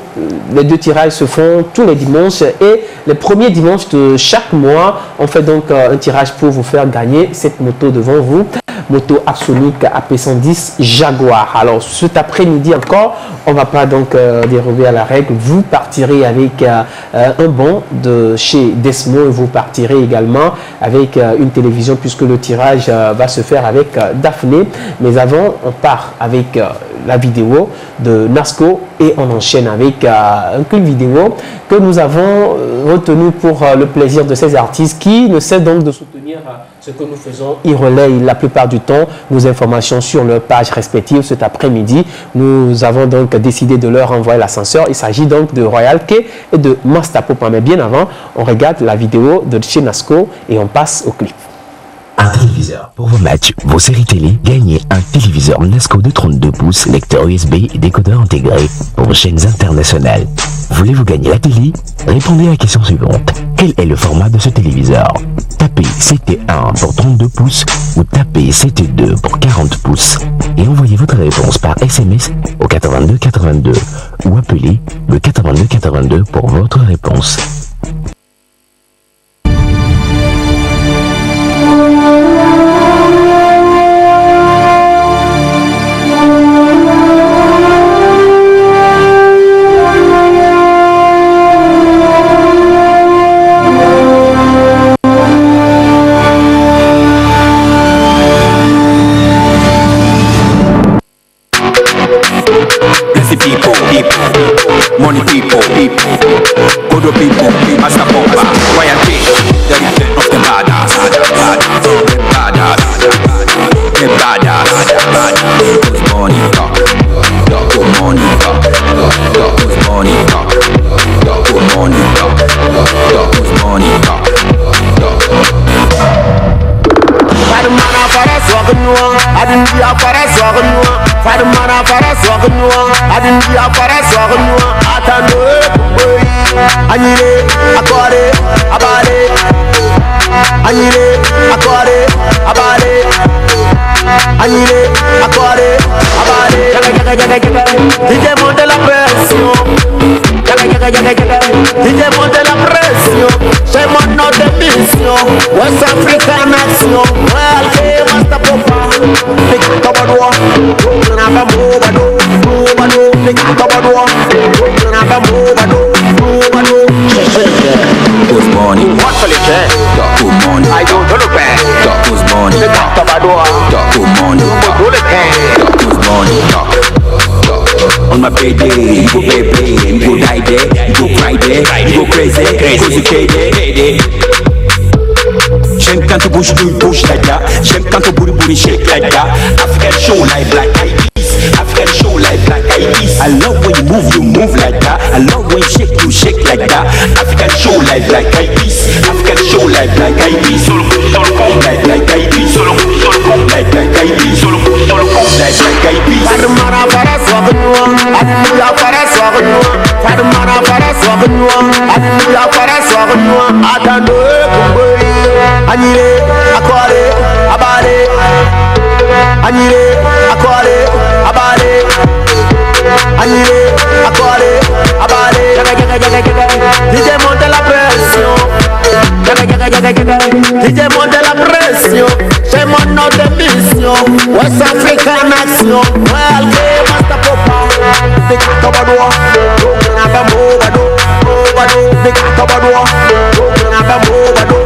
Les deux tirages se font tous les dimanches et les premiers dimanches de chaque mois, on fait donc un tirage pour vous faire gagner cette moto devant vous. Moto Absolute AP110 Jaguar. Alors cet après-midi encore, on ne va pas donc déroger à la règle. Vous partirez avec un bon de chez Desmo et vous partirez également avec une télévision puisque le tirage va se faire avec Daphné. Mais avant, on part avec la vidéo de Nasco et on enchaîne avec un clip vidéo que nous avons retenu pour le plaisir de ces artistes qui ne cessent donc de soutenir ce que nous faisons. Ils relayent la plupart du temps nos informations sur leurs pages respectives. Cet après-midi, nous avons donc décidé de leur envoyer l'ascenseur. Il s'agit donc de Royal K et de Mastapopa. Mais bien avant, on regarde la vidéo de chez Nasco et on passe au clip. Un téléviseur. Pour vos matchs, vos séries télé, gagnez un téléviseur Nasco de 32 pouces, lecteur USB et décodeur intégré pour vos chaînes internationales. Voulez-vous gagner la télé? Répondez à la question suivante. Quel est le format de ce téléviseur? Tapez CT1 pour 32 pouces ou tapez CT2 pour 40 pouces et envoyez votre réponse par SMS au 82 82 ou appelez le 82 82 pour votre réponse. Money people, good people, Master Pompa, royalty, the return of the badass, the badass, who's money talk, who's money talk, who's money talk, who's money talk, who's money talk. Fadumana para sognua, adindia para sognua. Fadumana para sognua, adindia para sognua. Atando boy, anyire akore abale, anyire akore abale, anyire akore abale. Jaga jaga jaga jaga, DJ monte la pression. Jaga jaga jaga jaga, DJ monte la pression. C'est mon nom de mission, West African Action. Well, hey, Master Popa, pick up a door. You're not a move a door, move a door. Pick up a door. You're not a move a door, move a door. Who's money? What's the legend? Who's money? I don't know the band. Who's money? Pick up a door. Who's money? Who's money? On my payday, you go pay, you go die there, you go cry there, you go crazy, cause you payday. J'aime quand tu bouges like that. J'aime quand tu booty shake like that. African show like Black Eyed Peas. African show like Black Eyed Peas. I love when you move like that. I love when you shake like that. African show like Black Eyed Peas. African show like Black Eyed Peas. Solo like Black Eyed Peas. Solo like Black Eyed Peas. Solo like Black Eyed Peas. Fadumana para sognua, adindia para sognua. Fadumana para sognua, adindia para sognua. Atando boy. Anyire akore abale, anyire akore abale, anyire akore abale. Jaga jaga jaga jaga, DJ monte la pression. Jaga jaga jaga jaga, DJ monte la pression. C'est mon nom de mission, West African Action. Well, hey, Master Popa, pick up a door. You're not a move a door, move a door. Pick up a door. You're not a move a door.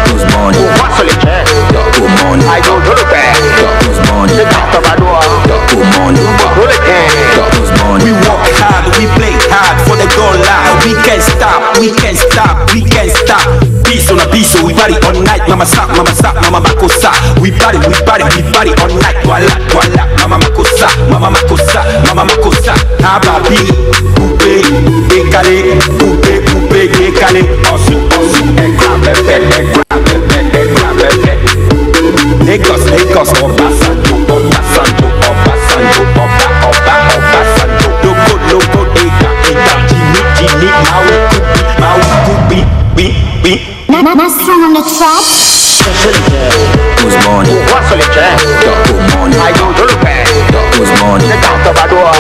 Who's money? What's the legend? Who's money? I don't know the band. Who's money? Pick up a door. Who's money? Who's money? We work hard, we play hard for the dollar. We can't stop, we can't stop, we can't stop. Piece on a piece, so we party all night. Mama stop, mama makosa. We party all night. Voila, voila, mama makosa, mama makosa, mama makosa. Ababi, poupée, décalé, poupée, poupée, décalé. Ensuite, Lagos, Obasanjo. Loco, Eka, Jimmy, Maui, Kubi. Mastering on the track. Who's money? What's the legend? Who's money? I don't know the band. Who's money? Pick up a door.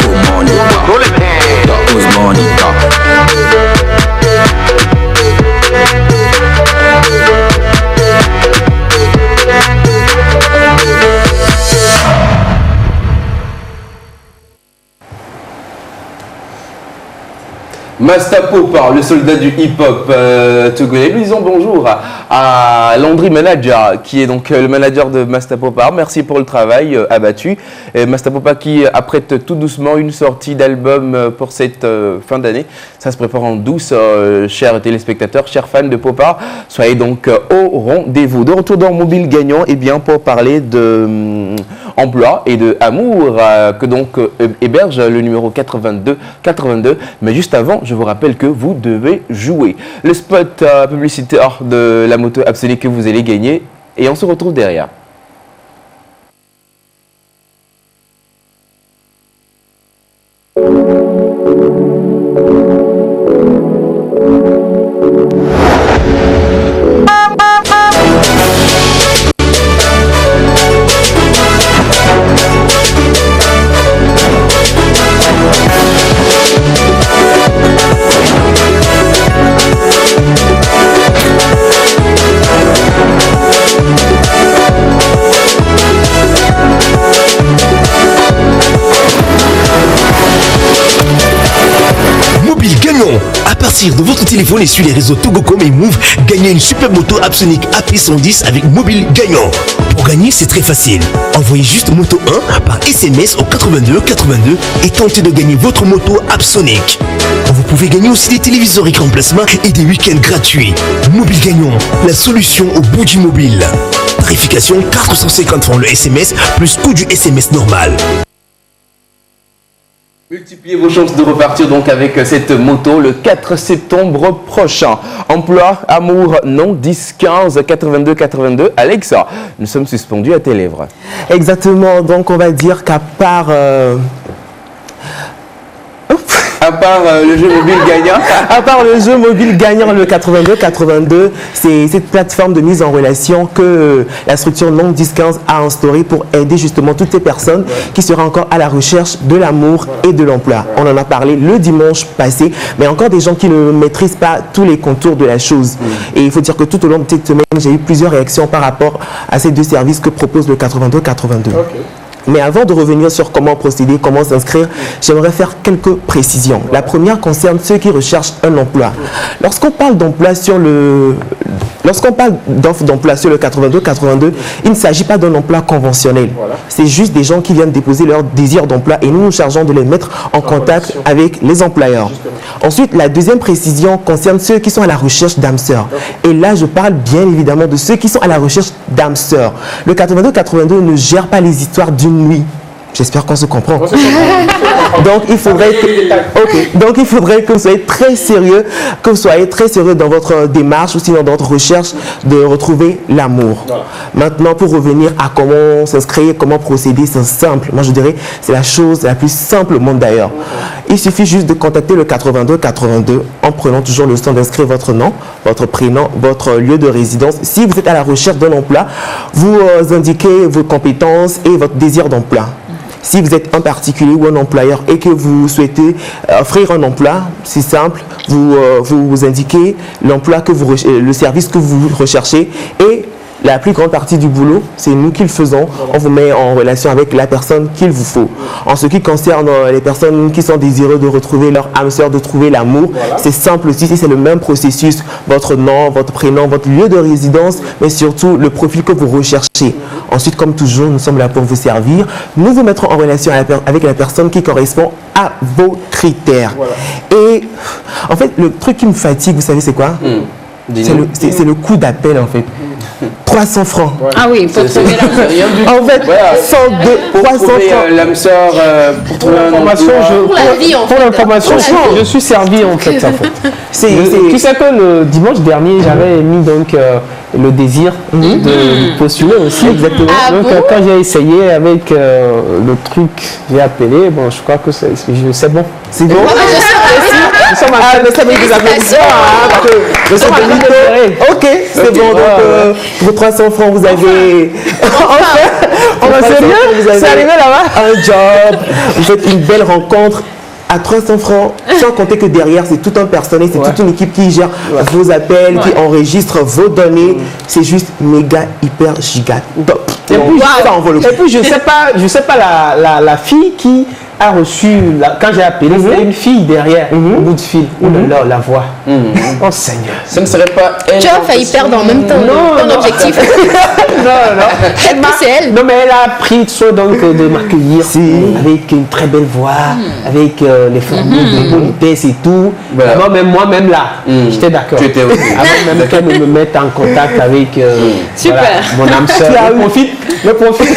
Who's money? Who's money? Master Popa, le soldat du hip-hop togolais. Nous disons bonjour à Landry Manager, qui est donc le manager de Master Popa. Merci pour le travail abattu. Et Master Popa qui apprête tout doucement une sortie d'album pour cette fin d'année. Ça se prépare en douce, chers téléspectateurs, chers fans de Popa. Soyez donc au rendez-vous. De retour dans Mobile Gagnant, et bien pour parler de emploi et de amour que donc héberge le numéro 82. Mais juste avant, je vous rappelle que vous devez jouer. Le spot publicitaire de la moto Absolue que vous allez gagner. Et on se retrouve derrière. partir de votre téléphone et sur les réseaux Togocom et Move, gagnez une super moto Apsonic AP110 avec mobile gagnant. Pour gagner, c'est très facile. Envoyez juste moto 1 par SMS au 82 82 et tentez de gagner votre moto Apsonic. Vous pouvez gagner aussi des téléviseurs écran plasma et des week-ends gratuits. Mobile gagnant, la solution au bout du mobile. Tarification 450 francs le SMS plus coût du SMS normal. Multipliez vos chances de repartir donc avec cette moto le 4 septembre prochain. Emploi, amour, non, 10 15 82 82. Alexa, nous sommes suspendus à tes lèvres. Exactement, donc on va dire qu'à part... À part le jeu mobile gagnant. À part le jeu mobile gagnant, le 82-82, c'est cette plateforme de mise en relation que la structure Non 10-15 a instaurée pour aider justement toutes ces personnes qui seraient encore à la recherche de l'amour et de l'emploi. On en a parlé le dimanche passé, mais encore des gens qui ne maîtrisent pas tous les contours de la chose. Et il faut dire que tout au long de cette semaine, j'ai eu plusieurs réactions par rapport à ces deux services que propose le 82-82. Mais avant de revenir sur comment procéder, comment s'inscrire, j'aimerais faire quelques précisions. La première concerne ceux qui recherchent un emploi. Lorsqu'on parle d'emploi sur le... Lorsqu'on parle d'offre d'emploi sur le 82-82, il ne s'agit pas d'un emploi conventionnel. C'est juste des gens qui viennent déposer leur désir d'emploi et nous nous chargeons de les mettre en contact avec les employeurs. Ensuite, la deuxième précision concerne ceux qui sont à la recherche d'âmes sœurs. Et là, je parle bien évidemment de ceux qui sont à la recherche d'âmes sœurs. Le 82-82 ne gère pas les histoires d'une nuit. J'espère qu'on se comprend. Donc il faudrait que vous soyez très sérieux, dans votre démarche ou sinon dans votre recherche de retrouver l'amour. Maintenant, pour revenir à comment s'inscrire, comment procéder, c'est simple. Moi je dirais c'est la chose la plus simple au monde d'ailleurs. Il suffit juste de contacter le 82-82 en prenant toujours le temps d'inscrire votre nom, votre prénom, votre lieu de résidence. Si vous êtes à la recherche d'un emploi, vous indiquez vos compétences et votre désir d'emploi. Si vous êtes un particulier ou un employeur et que vous souhaitez offrir un emploi, c'est simple, vous indiquez l'emploi le service que vous recherchez et la plus grande partie du boulot, c'est nous qui le faisons. On vous met en relation avec la personne qu'il vous faut. En ce qui concerne les personnes qui sont désireuses de retrouver leur âme sœur, de trouver l'amour, c'est simple aussi, c'est le même processus. Votre nom, votre prénom, votre lieu de résidence, mais surtout le profil que vous recherchez. Ensuite, comme toujours, nous sommes là pour vous servir. Nous vous mettrons en relation avec la personne qui correspond à vos critères. Et en fait, le truc qui me fatigue, vous savez c'est quoi? C'est le coût d'appel en fait. 300 francs. Ah oui, pour trouver l'âme sœur. En fait, 300 francs. L'âme sœur, pour trouver l'information, pour l'information, je suis servi en fait. Tu sais que le dimanche dernier, j'avais mis donc le désir de postuler aussi. Exactement. Donc quand j'ai essayé avec le truc, j'ai appelé, bon, je crois que c'est bon. C'est bon. Ok, c'est bon. Donc pour 300 francs, vous avez. C'est arrivé là-bas. Un job. Vous faites une belle rencontre. À 300 francs, sans compter que derrière, c'est tout un personnel, c'est toute une équipe qui gère vos appels, qui enregistre vos données. C'est juste méga, hyper, giga top. Et puis, je sais pas la fille qui a reçu, quand j'ai appelé, c'était une fille derrière, au bout de fil. Oh là là, la voix. Oh Seigneur. Ça ne serait pas elle. Tu as failli perdre en même temps ton objectif. Non. C'est elle. Non, mais elle a pris soin donc de m'accueillir avec une très belle voix, avec les formules de politesse et tout. Avant même moi-même là, j'étais d'accord. Tu étais OK. Avant même qu'elle me mette en contact avec mon âme sœur. Le profite.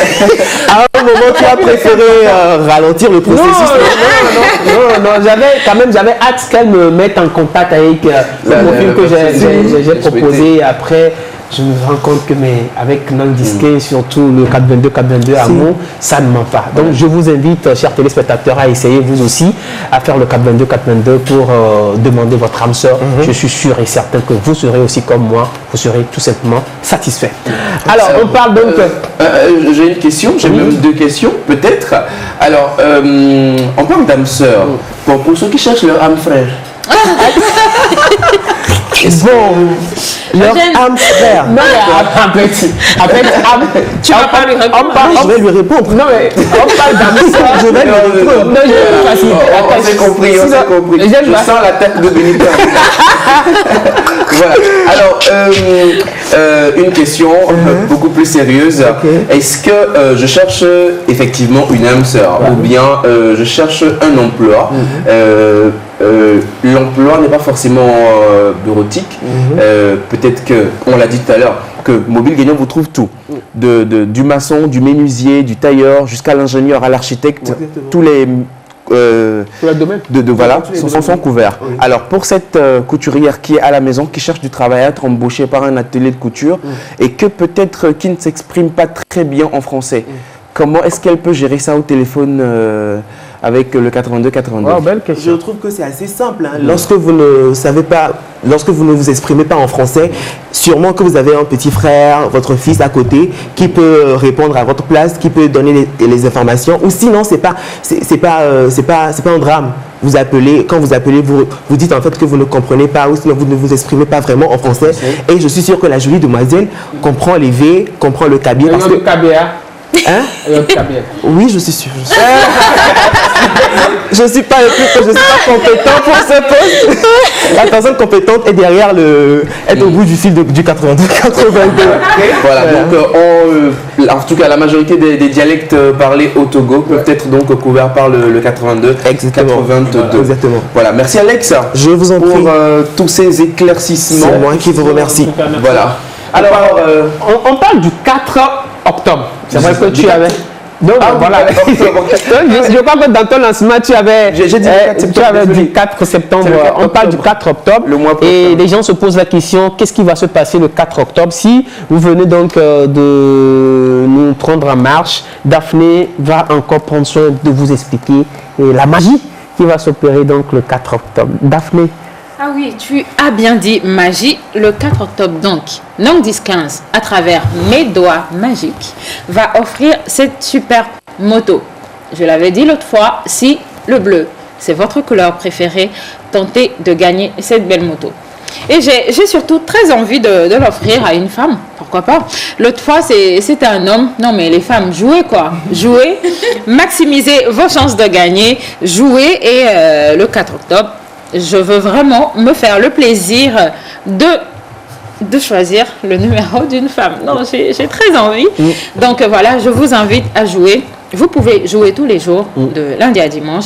À un moment, tu as préféré ralentir le processus. Non, j'avais hâte qu'elle me mette en contact avec le profil que j'ai proposé. Après, je me rends compte que avec Non Disqué, surtout le 422 Amour, ça ne ment pas. Donc je vous invite, chers téléspectateurs, à essayer vous aussi à faire le 422 pour demander votre âme sœur. Je suis sûr et certain que vous serez aussi comme moi, vous serez tout simplement satisfait. Alors on parle donc... j'ai une question, j'ai même deux questions peut-être. Alors, on parle d'âme sœur. Pour ceux qui cherchent leur âme frère. Bon, Leur Eugène. âme frère. Non, mais après, Tu vas pas lui répondre. Je vais lui répondre. Non, mais on parle d'âme sœur. Je vais lui répondre. Non, je vais pas facile. On s'est compris, on s'est compris. Eugène Je va- sens la tête de Benito. Voilà. Alors, une question beaucoup plus sérieuse. Est-ce que je cherche effectivement une âme sœur ou bien je cherche un emploi l'emploi n'est pas forcément bureautique. Peut-être que, on l'a dit tout à l'heure, que Mobile Gagnant vous trouve tout. Du maçon, du menuisier, du tailleur, jusqu'à l'ingénieur, à l'architecte, tous les... voilà, sont couverts. Oui. Alors pour cette couturière qui est à la maison, qui cherche du travail, à être embauchée par un atelier de couture et que peut-être qui ne s'exprime pas très bien en français, comment est-ce qu'elle peut gérer ça au téléphone avec le 82-82? Belle question. Je trouve que c'est assez simple. Hein. Lorsque vous ne savez pas, lorsque vous ne vous exprimez pas en français, sûrement que vous avez un petit frère, votre fils à côté, qui peut répondre à votre place, qui peut donner les informations. Ou sinon, c'est pas un drame. Vous appelez, quand vous appelez, vous dites en fait que vous ne comprenez pas ou sinon vous ne vous exprimez pas vraiment en français. Et je suis sûr que la jolie demoiselle comprend les V, comprend le kabyle. Parce que hein? Oui, je suis sûr. Je suis pas compétent pour ce poste. La personne compétente est derrière est au bout du fil du 82-82. Voilà, donc en tout cas la majorité des dialectes parlés au Togo peuvent être donc couverts par le 82. Exactement. 82. Exactement. Voilà, merci Alex. Je vous en prie. Pour tous ces éclaircissements. C'est moi qui vous remercie. Voilà. Alors, on parle du 4 octobre. C'est vrai que tu avais... Donc voilà. Je crois que dans ton lancement, tu avais dit 4 septembre. On parle du 4 octobre. Et les gens se posent la question, qu'est-ce qui va se passer le 4 octobre? Si vous venez donc de nous prendre en marche, Daphné va encore prendre soin de vous expliquer la magie qui va s'opérer donc le 4 octobre. Daphné. Ah oui, tu as bien dit magie. Le 4 octobre donc, Nong 10-15, à travers mes doigts magiques, va offrir cette super moto. Je l'avais dit l'autre fois, si le bleu, c'est votre couleur préférée, tentez de gagner cette belle moto. Et j'ai surtout très envie de l'offrir à une femme, pourquoi pas. L'autre fois, c'était un homme. Non, mais les femmes, jouez quoi. Jouez, maximisez vos chances de gagner, jouez et le 4 octobre, je veux vraiment me faire le plaisir de choisir le numéro d'une femme. Non, j'ai très envie. Donc voilà, je vous invite à jouer. Vous pouvez jouer tous les jours, de lundi à dimanche.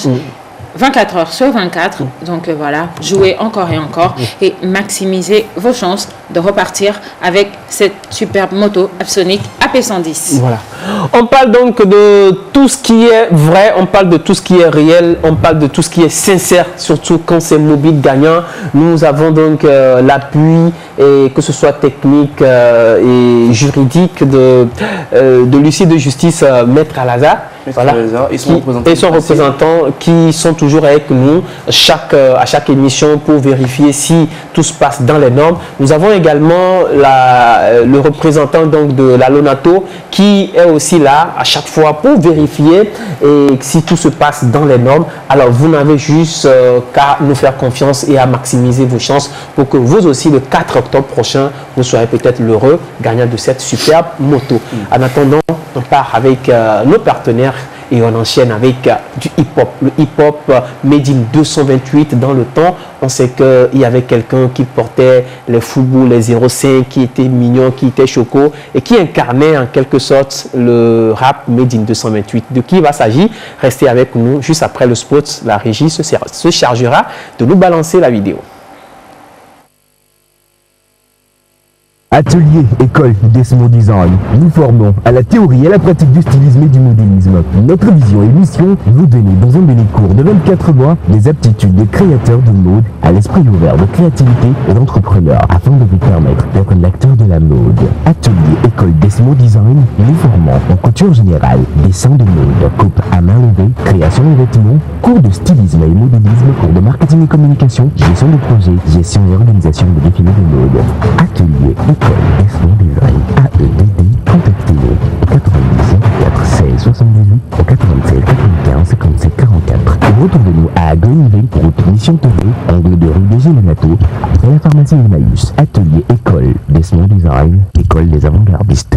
24 heures sur 24. Donc voilà, jouez encore et encore et maximisez vos chances de repartir avec cette superbe moto Apsonic AP110. Voilà. On parle donc de tout ce qui est vrai, on parle de tout ce qui est réel, on parle de tout ce qui est sincère, surtout quand c'est Mobile Gagnant. Nous avons donc l'appui, et que ce soit technique et juridique de l'huissier de justice Maître Al-Azhar. Voilà. Et son représentant qui sont toujours avec nous à chaque émission pour vérifier si tout se passe dans les normes. Nous avons également le représentant donc de la Lonato qui est aussi là à chaque fois pour vérifier et si tout se passe dans les normes. Alors vous n'avez juste qu'à nous faire confiance et à maximiser vos chances pour que vous aussi le 4 octobre prochain vous soyez peut-être l'heureux gagnant de cette superbe moto. En attendant, on part avec nos partenaires et on enchaîne avec du hip-hop. Le hip-hop made in 228 dans le temps. On sait qu'il y avait quelqu'un qui portait les foubous, les 05, qui était mignon, qui était choco et qui incarnait en quelque sorte le rap made in 228. De qui il va s'agir? Restez avec nous juste après le spot. La régie se chargera de nous balancer la vidéo. Atelier, école Desmo Design. Nous formons à la théorie et à la pratique du stylisme et du modélisme. Notre vision et mission, vous donner dans un mini cours de 24 mois des aptitudes de créateur de mode à l'esprit ouvert de créativité et d'entrepreneur afin de vous permettre d'être l'acteur de la mode. Atelier, école Desmo Design. Nous formons en couture générale, dessin de mode, coupe à main levée, création de vêtements, cours de stylisme et modélisme, cours de marketing et communication, gestion de projet, gestion et organisation de défilés de mode. Atelier, école Desmo Design. AEDD, contactez-nous au 90 04 16 78 au 87 95 57 44. Retrouvez-nous à Greenville, route Mission Togo, angle de rue des Génénato, après la pharmacie Emmaüs. Atelier école Desmond Design, école des avant-gardistes.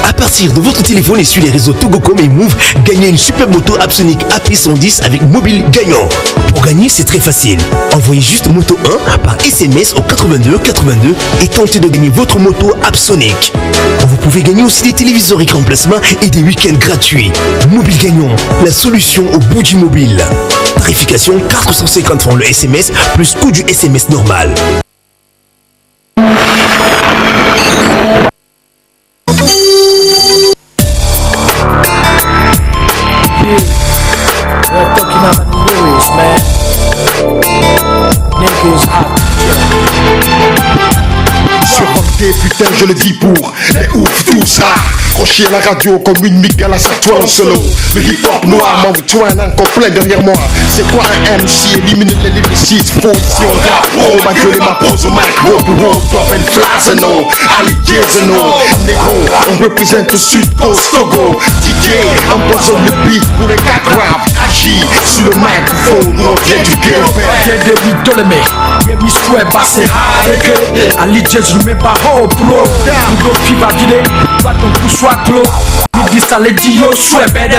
À partir de votre téléphone et sur les réseaux Togocom et Move, gagnez une super moto Apsonic AP110 avec mobile gagnant. Pour gagner, c'est très facile. Envoyez juste moto 1 par SMS au 82 82 et tentez de gagner votre moto Apsonic. Vous pouvez gagner aussi des téléviseurs écran plasma et des week-ends gratuits. Mobile gagnant, la solution au bout du mobile. Tarification 450 francs le SMS plus coût du SMS normal. Putain, je le dis pour les ouf, tout ça. Croché à la radio comme une migale à sa toile en solo. Le hip-hop noir m'envoie encore plein derrière moi. C'est quoi un MC? Élimine les lyricistes. Faut ici on rap. Oh, ma gueule et ma pose au mic. Wow, wow, top and flash, no. Ali Jazz, no. Négro, on représente le Sud Coast, Togo. DJ, empoisonne le beat pour les 4 rap. Agis sur le microphone, on vient du guerre. Viens de lui donner, y'a mis souhait passé. Ali Jazz, je mets pas haut, bro. Nous qui va dîner, va ton coup soit clos. Nous dit ça les dit yo, souhait bête.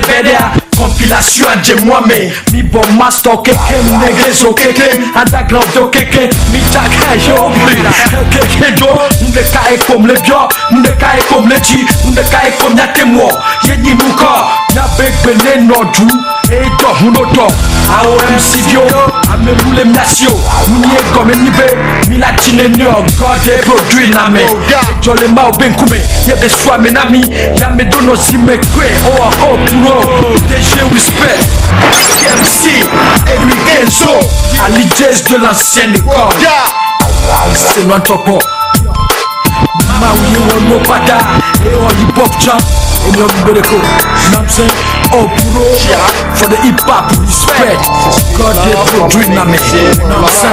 Compilation à Dieu moi-même. Mi bon master, kéké, négrezo, kéké. Underground, yo, kéké. Mi tag, yo, brilla. Kéké, yo. Nous les cailles comme les biens, nous les cailles comme les dits, nous les cailles comme y'a témoin. Y'a ni mouka, y'a bec bené nodou. Et toi, mon auto. AOM Sidio, ame moule mnasio. Mounié comme un nibé, mi latine nyog. God des produits namé. Yo les mao ben koumé, y'a des soins mes amis. Y'a mes donos si me kwe, oh puro. DG respect, MC, Edwin Kenzo. Ali Jazz de l'ancienne école. C'est loin topo. Maouye ou no pada, et on hip hop jump. Et nous on bereko, namse, oh puro. For the hip hop respect, God des produits namé. Namse.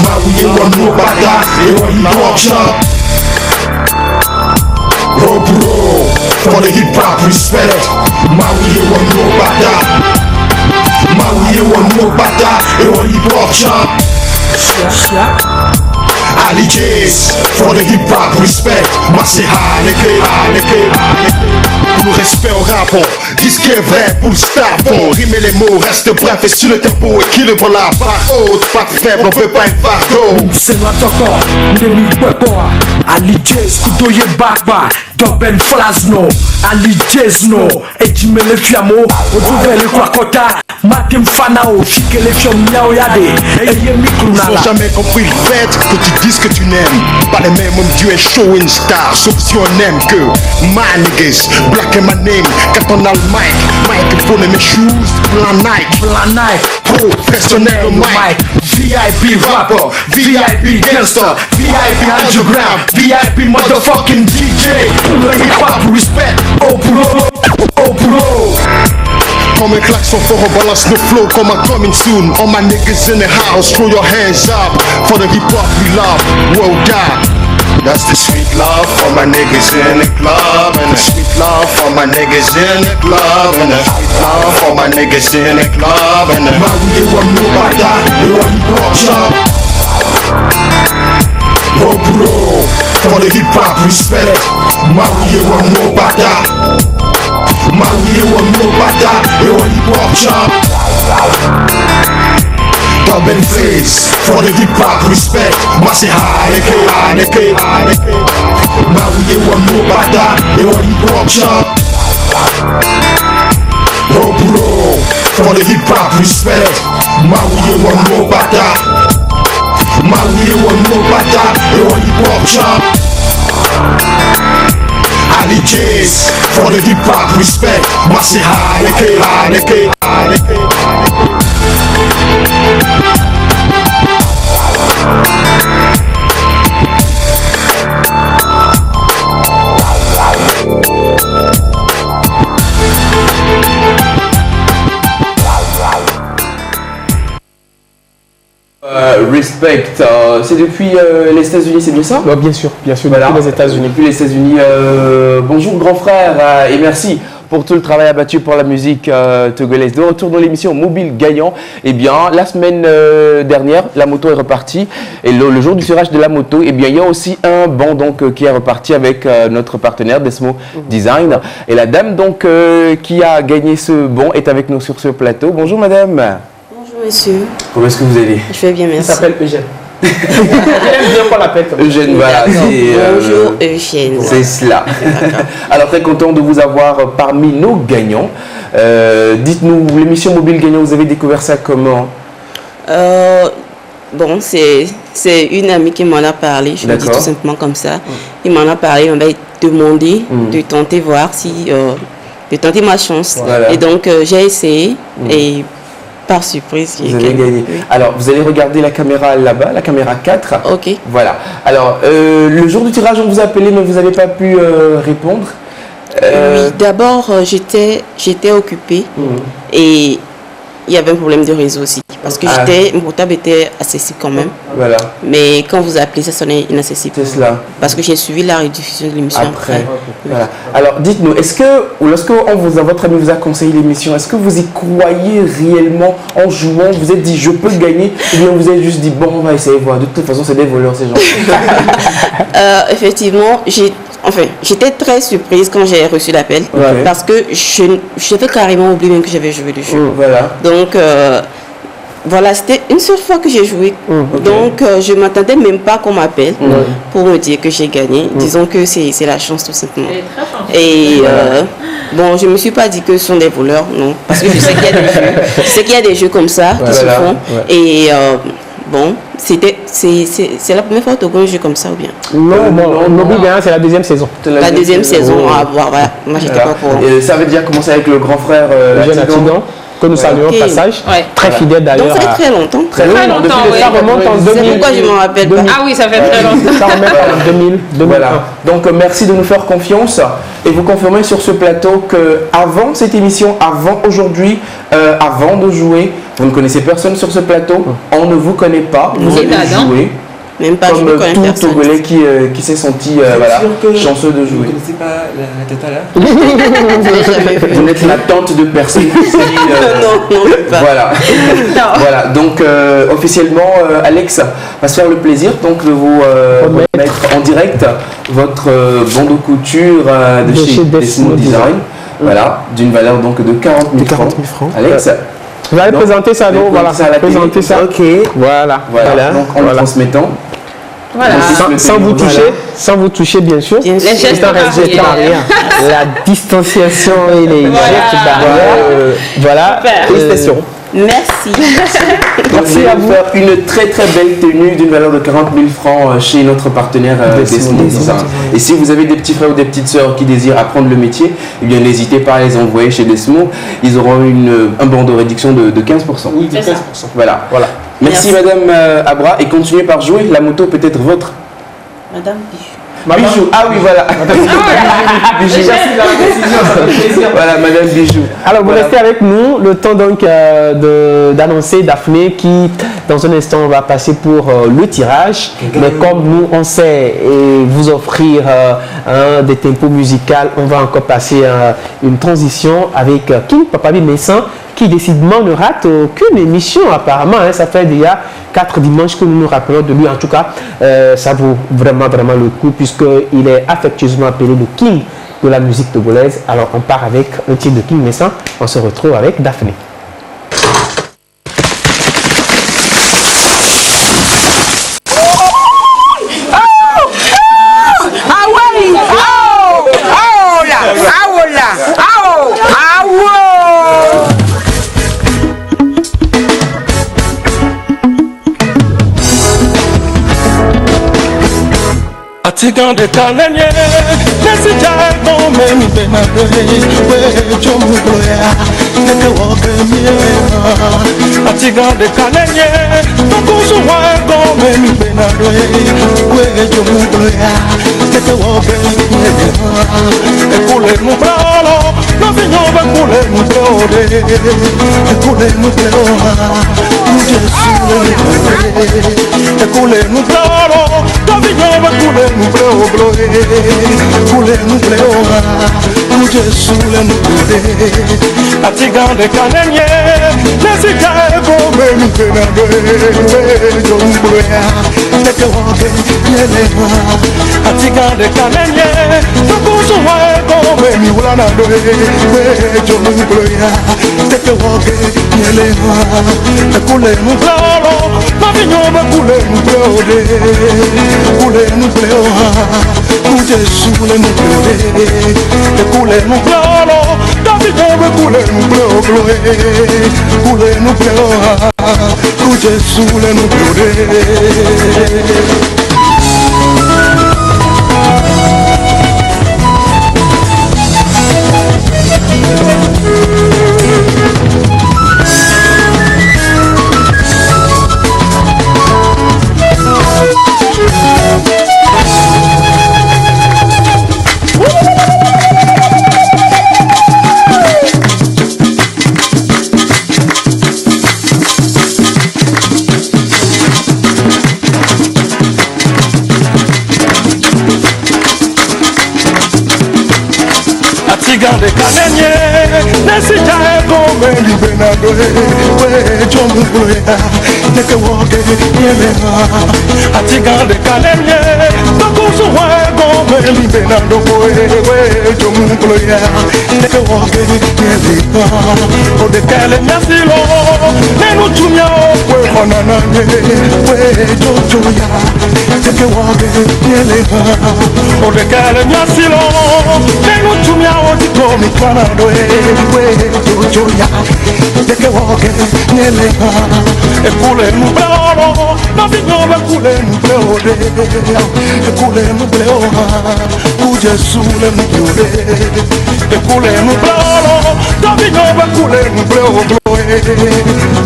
Maouye ou no pada, et on hip hop jump. Oh bro, for the hip hop respect. Maouye ou no pada, Maouye ou no pada, et on hip hop jump. Ali Jazz, for the hip hop respect. Moi c'est Haneke. Pour le respect au rapport, disque est vrai pour le staff. Bon, rimer les mots, reste bref et sur le tempo, équilibre la barre haute, pas de faible, on peut pas être fardeau. C'est notre corps, nous les bois. Ali Jazz, couteau barba, Doben Flasno, Ali Jazz no, et tu me le fiamo, au trouver le quacota, Matim Fanao, chique les fions miao yade, et yemi kunala. Ils ont jamais compris le fait que tu dises que tu n'aimes pas les mêmes, mon Dieu est show une star, sauf si on aime que my niggas, black and my name, quand on a le mic, microphone et mes shoes, blanc Nike, professionnel au mic, VIP rapper, VIP gangster, VIP underground, VIP motherfucking DJ, le hip hop respect, oh bro. Comme un klaxon fort, on balance nos flow comme un coming soon. All my niggas in the house, throw your hands up for the hip hop we love, well done. That's the sweet love for my niggas in the club, and the sweet love for my niggas in the club, and the sweet love for my niggas in the club, and the Maouye ou no pada, et on hip hop jump. Oh bro, for the hip hop respect. Maouye ou no pada, Maouye ou no pada, et on hip hop jump. Dub and face, for the hip hop respect. Moi c'est Haneke. Maouye ou no pada, et on hip hop jump. Oh bro, for the hip hop respect. Maouye ou no pada, Maouye ou no pada, et on hip hop jump. Ali J's, for the hip hop respect. Massey Haneke, Haneke, Haneke. Respect, c'est depuis les États-Unis, c'est bien ça? Bien sûr, voilà, depuis les États-Unis. Depuis les États-Unis. Bonjour grand frère et merci pour tout le travail abattu pour la musique togolaise. De retour dans l'émission Mobile Gagnant. Eh bien, la semaine dernière, la moto est repartie. Et le jour du tirage de la moto, eh bien, il y a aussi un banc donc, qui est reparti avec notre partenaire Desmo Design. Et la dame donc, qui a gagné ce bon est avec nous sur ce plateau. Bonjour madame. Bonjour monsieur. Comment est-ce que vous allez? Je vais bien, merci. Il s'appelle Eugène. Elle aime bien qu'on l'appelle comme ça. Eugène, voilà. Bonjour Eugène. C'est cela. Alors très content de vous avoir parmi nos gagnants. Dites-nous, l'émission Mobile Gagnant, vous avez découvert ça comment? Bon, c'est une amie qui m'en a parlé, je le dis tout simplement comme ça. Il m'en a parlé, il m'a demandé de tenter voir si... de tenter ma chance. Voilà. Et donc j'ai essayé et... Par surprise, vous avez gagné. Oui. Alors, vous allez regarder la caméra là-bas, la caméra 4. Ok. Voilà. Alors, le jour du tirage, on vous a appelé, mais vous n'avez pas pu répondre. Oui, d'abord, j'étais occupée et il y avait un problème de réseau aussi. Parce que mon portable était accessible quand même. Voilà. Mais quand vous appelez, ça sonnait inaccessible. C'est cela. Parce que j'ai suivi la rediffusion de l'émission après. Voilà. Alors, dites-nous, est-ce que, lorsque votre ami vous a conseillé l'émission, est-ce que vous y croyez réellement en jouant? Vous êtes dit, je peux gagner? Ou bien vous avez juste dit, bon, on va essayer de voir. De toute façon, c'est des voleurs, ces gens. Effectivement, j'étais très surprise quand j'ai reçu l'appel. Parce que j'avais carrément oublié même que j'avais joué le jeu. Voilà. Donc, voilà, c'était une seule fois que j'ai joué. Donc, je ne m'attendais même pas qu'on m'appelle pour me dire que j'ai gagné. Disons que c'est la chance tout simplement. Et bon, je ne me suis pas dit que ce sont des voleurs, non. Parce que je sais qu'il y a des jeux. Je sais qu'il y a des jeux comme ça qui se font. Et bon, c'est la première fois que tu as un jeu comme ça ou bien? Non, Mobile Gagnant, c'est la deuxième saison. La deuxième saison, voilà. Moi, j'étais pas au courant. Et ça veut dire commencer avec le grand frère Atigan, que nous saluons au passage. Très fidèle d'ailleurs. Donc ça fait très longtemps. Très longtemps, ça remonte en 2000. C'est pourquoi je ne m'en rappelle pas. Ah oui, ça fait très longtemps. Ça remonte en 2000. Voilà. Donc merci de nous faire confiance et vous confirmez sur ce plateau que avant cette émission, avant aujourd'hui, avant de jouer, vous ne connaissez personne sur ce plateau. On ne vous connaît pas. Vous allez jouer. Même pas, comme tout Togolais qui s'est senti chanceux de jouer. Vous ne connaissez pas la tête là? Vous êtes la tante de personne qui s'est dit... non, pas. Voilà. Voilà. Donc officiellement, Alex va se faire le plaisir donc, de vous remettre en direct votre bon de couture de chez Desmo Design. Voilà, d'une valeur donc de 40 000 francs. Alex. Vous allez présenter ça, non? Voilà, présenter ça. Ok. Voilà. Donc en le transmettant. Voilà. Sans vous toucher, bien sûr. Les gestes barrières. La distanciation et les gestes barrières. Voilà. Félicitations. Merci. Merci à vous. Faire une très très belle tenue d'une valeur de 40 000 francs chez notre partenaire Desmo Design. Et si vous avez des petits frères ou des petites sœurs qui désirent apprendre le métier, eh bien n'hésitez pas à les envoyer chez Desmo. Ils auront un bon de réduction de 15%. Oui, de 15%. Voilà. Merci Madame Abra et continuez par jouer. La moto peut être votre. Madame Bijou. Bijou, ah oui, voilà. Bijou. Voilà, Madame Bijou. Alors, vous restez avec nous le temps donc d'annoncer Daphné qui, dans un instant, va passer pour le tirage. Mais comme nous, on sait vous offrir des tempos musicaux, on va encore passer une transition avec King Papabi Messan qui décidément ne rate aucune émission apparemment. Ça fait déjà 4 dimanches que nous nous rappelons de lui. En tout cas, ça vaut vraiment le coup puisqu'il est affectueusement appelé le King de la musique togolaise. Alors on part avec un titre de King Messan. On se retrouve avec Daphné. Tigande kanenye Atigande kanenye Tokusu wako memi benadwe Wejo mugloya Tete woge Ekule mubralo Novinyobe kule mubleode Ekule mubleoha Ujesule mubleode Ekule mubralo Novinyobe kule mubleobloe Ekule mubleoha Ujesule mubleode Atigande kanenye Nesikae kome mbenadwe Wejo mugloya Tete woge nyeleha Atigande kanenye Tokusu wako memi ulanadwe Wejo mugloya Tete woge nyeleha Ekule muglalo Mavinyobe kule mugleode Kule mugleoha Ujesule mugleode Ekule muglalo Mavinyobe kule mugleogloe Kule mugleoha Ujesule mugleode Atigande kanenye Nesikae kome mbenadwe Wejo mugloya Tete woge nyeleha Atigande kanenye Tokusu wako memi benadwe Wejo mugloya Tete woge nyeleha Odekele nyasilo Nenu chumya okwe honananye Wejo joya Tete woge nyeleha Odekele nyasilo Nenu chumya okwe honananye Wejo joya Tete woge nyeleha Ekule mublalo Navinyobe kule mubleode Ekule mubleoha Ujesule mubleode Ekule mublalo Navinyobe kule mubleogloe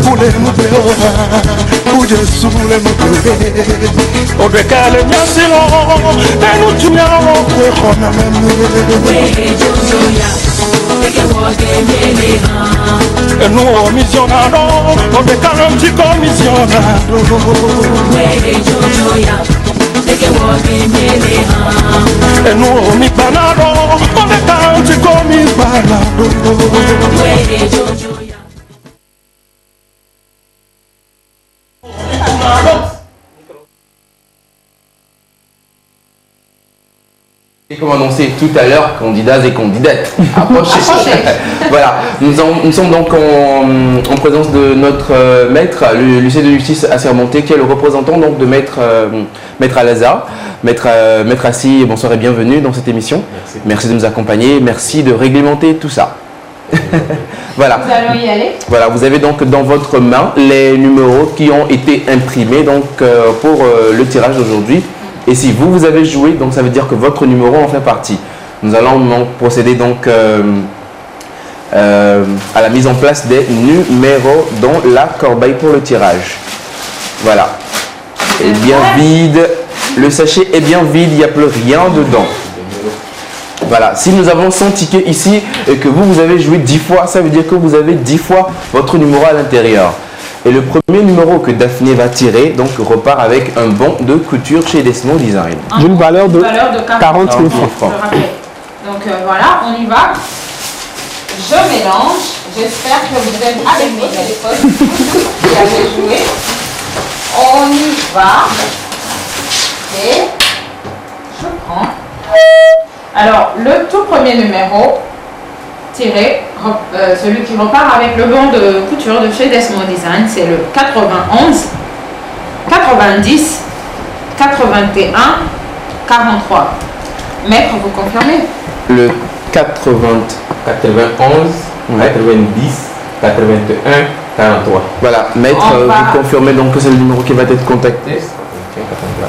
Kule mubleoha Ujesule mubleode Odekale nyasilo Nenu chumya okwe honananye Wejo joya Tete woge nyeleha Enuo misionado, donde canon chico misionado. Wejo joya, de que woge nyeleha. Enuo mi banado, donde canon chico mi banado. Wejo joya. Et comme annoncé tout à l'heure, candidats et candidates, approchez. Voilà, nous sommes donc en présence de notre maître, le lycée de justice assermenté, qui est le représentant donc de maître Al-Azhar. Maître Assi, bonsoir et bienvenue dans cette émission. Merci de nous accompagner, merci de réglementer tout ça. Voilà. Nous allons y aller. Voilà, vous avez donc dans votre main les numéros qui ont été imprimés donc, pour le tirage d'aujourd'hui. Et si vous avez joué, donc ça veut dire que votre numéro en fait partie. Nous allons donc procéder donc à la mise en place des numéros dans la corbeille pour le tirage. Voilà. Et bien vide. Le sachet est bien vide, il n'y a plus rien dedans. Voilà. Si nous avons 100 tickets ici et que vous avez joué 10 fois, ça veut dire que vous avez 10 fois votre numéro à l'intérieur. Et le premier numéro que Daphné va tirer donc repart avec un bon de couture chez Desmo Design. D'une valeur de 40 000 francs. Donc voilà, on y va. Je mélange. J'espère que vous êtes avec vos téléphones. Vous avez joué. On y va. Et je prends. Alors, le tout premier numéro tiré, celui qui repart avec le bon de couture de chez Desmo Design, c'est le 91, 90, 81, 43. Maître, vous confirmez? Le 91, 90, 81, 43. Voilà, maître, vous confirmez donc que c'est le numéro qui va être contacté?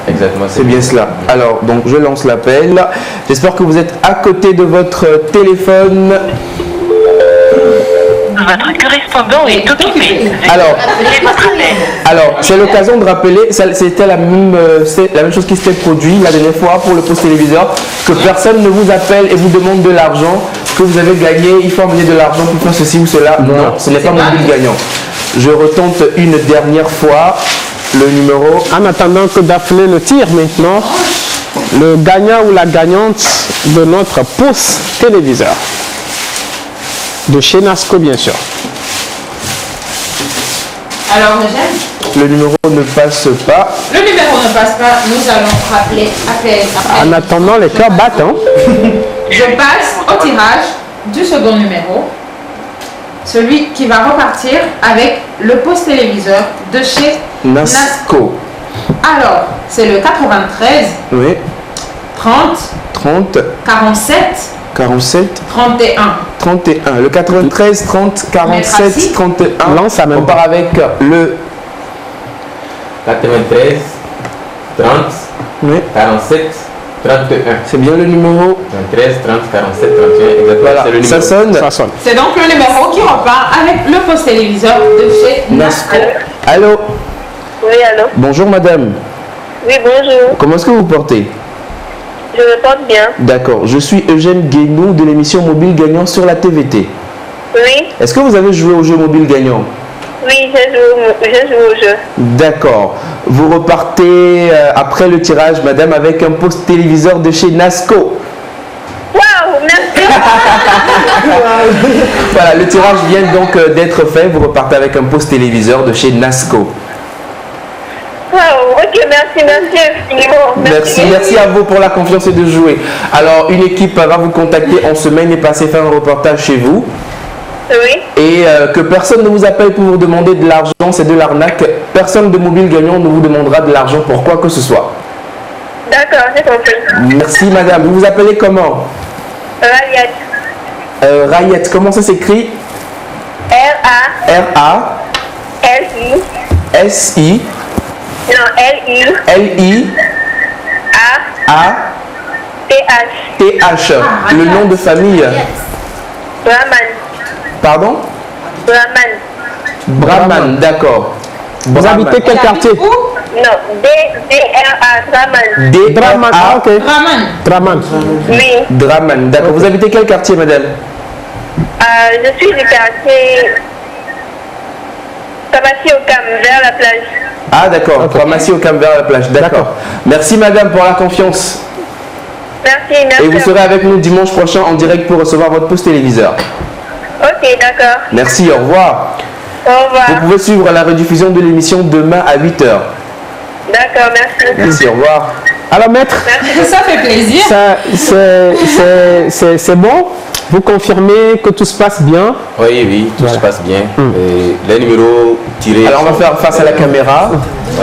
Exactement, c'est bien cela. Alors, donc je lance l'appel. J'espère que vous êtes à côté de votre téléphone. Votre correspondant est occupé. Alors, c'est l'occasion de rappeler, c'était la même chose qui s'était produite la dernière fois pour le poste téléviseur, que personne ne vous appelle et vous demande de l'argent, que vous avez gagné, il faut envoyer de l'argent pour faire ceci ou cela. Non, ce n'est pas mobile gagnant. Je retente une dernière fois le numéro. En attendant que Daphné le tire maintenant, le gagnant ou la gagnante de notre poste téléviseur. De chez Nasco, bien sûr. Alors, Eugène, le numéro ne passe pas. Le numéro ne passe pas, nous allons appeler. En attendant, les cœurs battent. Hein? Je passe au tirage du second numéro. Celui qui va repartir avec le poste téléviseur de chez Nasco. Alors, c'est le 93. Oui. 30. 47. 47. 31. 31. Le 93, 30, 47, Merci. 31. Non, ça même on part avec le 93, 30, oui. 47, 31. C'est bien le numéro 13, 30, 47, 31. Exactement. Voilà, c'est le numéro. ça sonne. C'est donc le numéro qui repart avec le poste téléviseur de chez Nasco. Allô? Oui, allô? Bonjour madame. Oui, bonjour. Comment est-ce que vous vous portez? Je me porte bien. D'accord. Je suis Eugène Guénou de l'émission Mobile Gagnant sur la TVT. Oui. Est-ce que vous avez joué au jeu Mobile Gagnant? Oui, je joue au jeu. D'accord. Vous repartez après le tirage, madame, avec un poste téléviseur de chez Nasco. Waouh, merci. Voilà, le tirage vient donc d'être fait. Vous repartez avec un poste téléviseur de chez Nasco. Waouh, ok, merci infiniment. Merci à vous pour la confiance et de jouer. Alors, une équipe va vous contacter en semaine et passer faire un reportage chez vous. Oui. Et que personne ne vous appelle pour vous demander de l'argent, c'est de l'arnaque. Personne de Mobile Gagnant ne vous demandera de l'argent pour quoi que ce soit. D'accord, j'ai compris. Merci madame. Vous vous appelez comment? Rayette. Rayette, comment ça s'écrit? R-A. R-A. L-I. S-I. Non, L-I. L-I. A. A. T-H. T-H. Le nom de famille. Brahman. Pardon? Brahman. Brahman, d'accord. Vous habitez quel quartier? Non, D-R-A. Brahman. D-R-A. Ah, ok. Draman. Oui. Draman, d'accord. Vous habitez quel quartier, madame? Je suis du quartier Tamassi au Cam, vers la plage. Ah, d'accord. Tamassi au Cam vers la plage, d'accord. Merci, madame, pour la confiance. Merci, merci. Et vous serez avec nous dimanche prochain en direct pour recevoir votre poste téléviseur. Ok, d'accord. Merci, au revoir. Au revoir. Vous pouvez suivre la rediffusion de l'émission demain à 8h. D'accord, merci. Merci, au revoir. Alors, maître, Ça fait plaisir. c'est bon? Vous confirmez que tout se passe bien? Oui, oui, tout se passe bien. Et les numéros tirés. Alors, on va faire face à la caméra.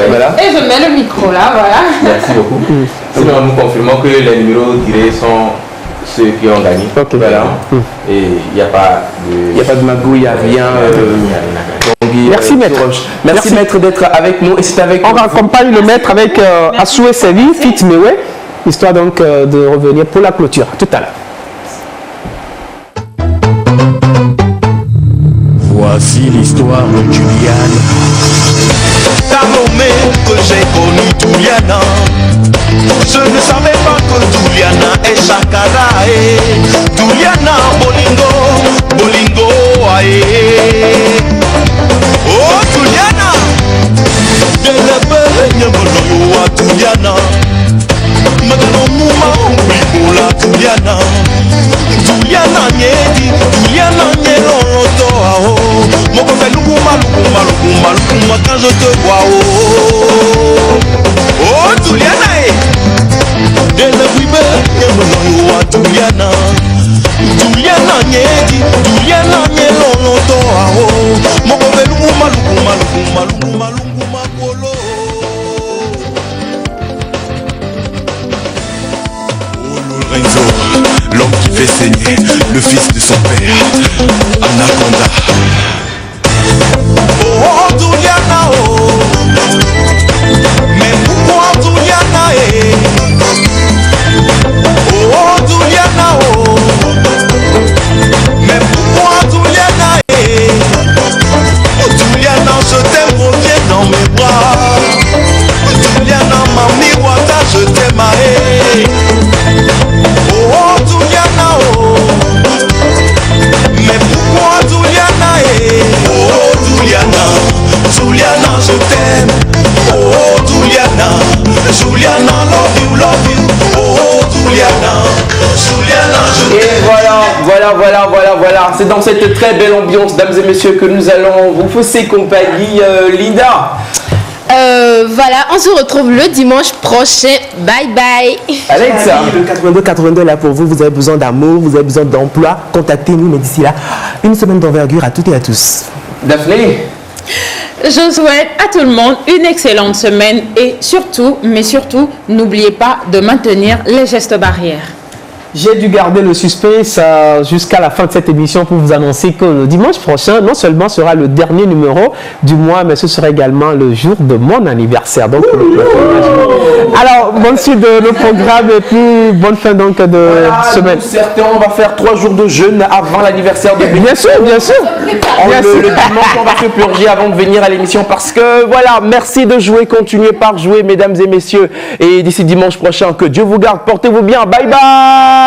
Voilà. Et je mets le micro là, voilà. Merci beaucoup. Sinon, nous confirmons que les numéros tirés sont ceux qui ont gagné. Voilà. Et il n'y a pas de... Il n'y a pas de magouille, il n'y a rien. Merci, maître. Merci, maître, d'être avec nous. Et c'est avec On raccompagne le maître avec Asoué Sevi, Fit Mewe, histoire donc de revenir pour la clôture. Tout à l'heure. Voici l'histoire de Juliane. T'as nommé que j'ai connu Juliana. Je ne savais pas que Juliana est Shakara. Juliana Bolingo, Bolingo aye. Oh Juliana, de la belle mono à Juliana. Maintenant mouma la Juliana. Juliana nyedi, Juliana nyeloloto ao. Moko fait lukuma, lukuma, lukuma, lukuma quand je te vois oh. Oh Juliana de la wibe, yemono wa Juliana. Juliana nyedi, Juliana nyeloloto ao. Moko fait lukuma, lukuma, lukuma, lukuma, lukuma polo. Lorenzo, l'homme qui fait saigner le fils de son père, Anaconda. Oh, Juliana, oh. Mais pourquoi voilà. C'est dans cette très belle ambiance, dames et messieurs, que nous allons vous fausser compagnie. Linda. Voilà, on se retrouve le dimanche prochain. Bye bye. Alexa. Le 82-82 est là pour vous. Vous avez besoin d'amour, vous avez besoin d'emploi. Contactez-nous. Mais d'ici là, une semaine d'envergure à toutes et à tous. Daphné. Je souhaite à tout le monde une excellente semaine et surtout, mais surtout, n'oubliez pas de maintenir les gestes barrières. J'ai dû garder le suspense jusqu'à la fin de cette émission pour vous annoncer que le dimanche prochain, non seulement sera le dernier numéro du mois, mais ce sera également le jour de mon anniversaire. Donc, alors, bonne suite de le programme et puis bonne fin donc de semaine. Certains, on va faire 3 jours de jeûne avant l'anniversaire de Bien sûr. Le dimanche, on va se purger avant de venir à l'émission parce que voilà, merci de jouer, continuez par jouer, mesdames et messieurs. Et d'ici dimanche prochain, que Dieu vous garde, portez-vous bien. Bye bye.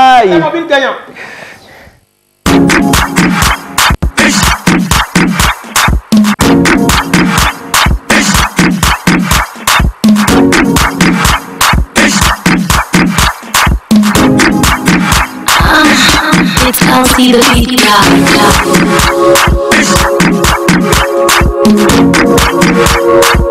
It's Kelsey the Beat God.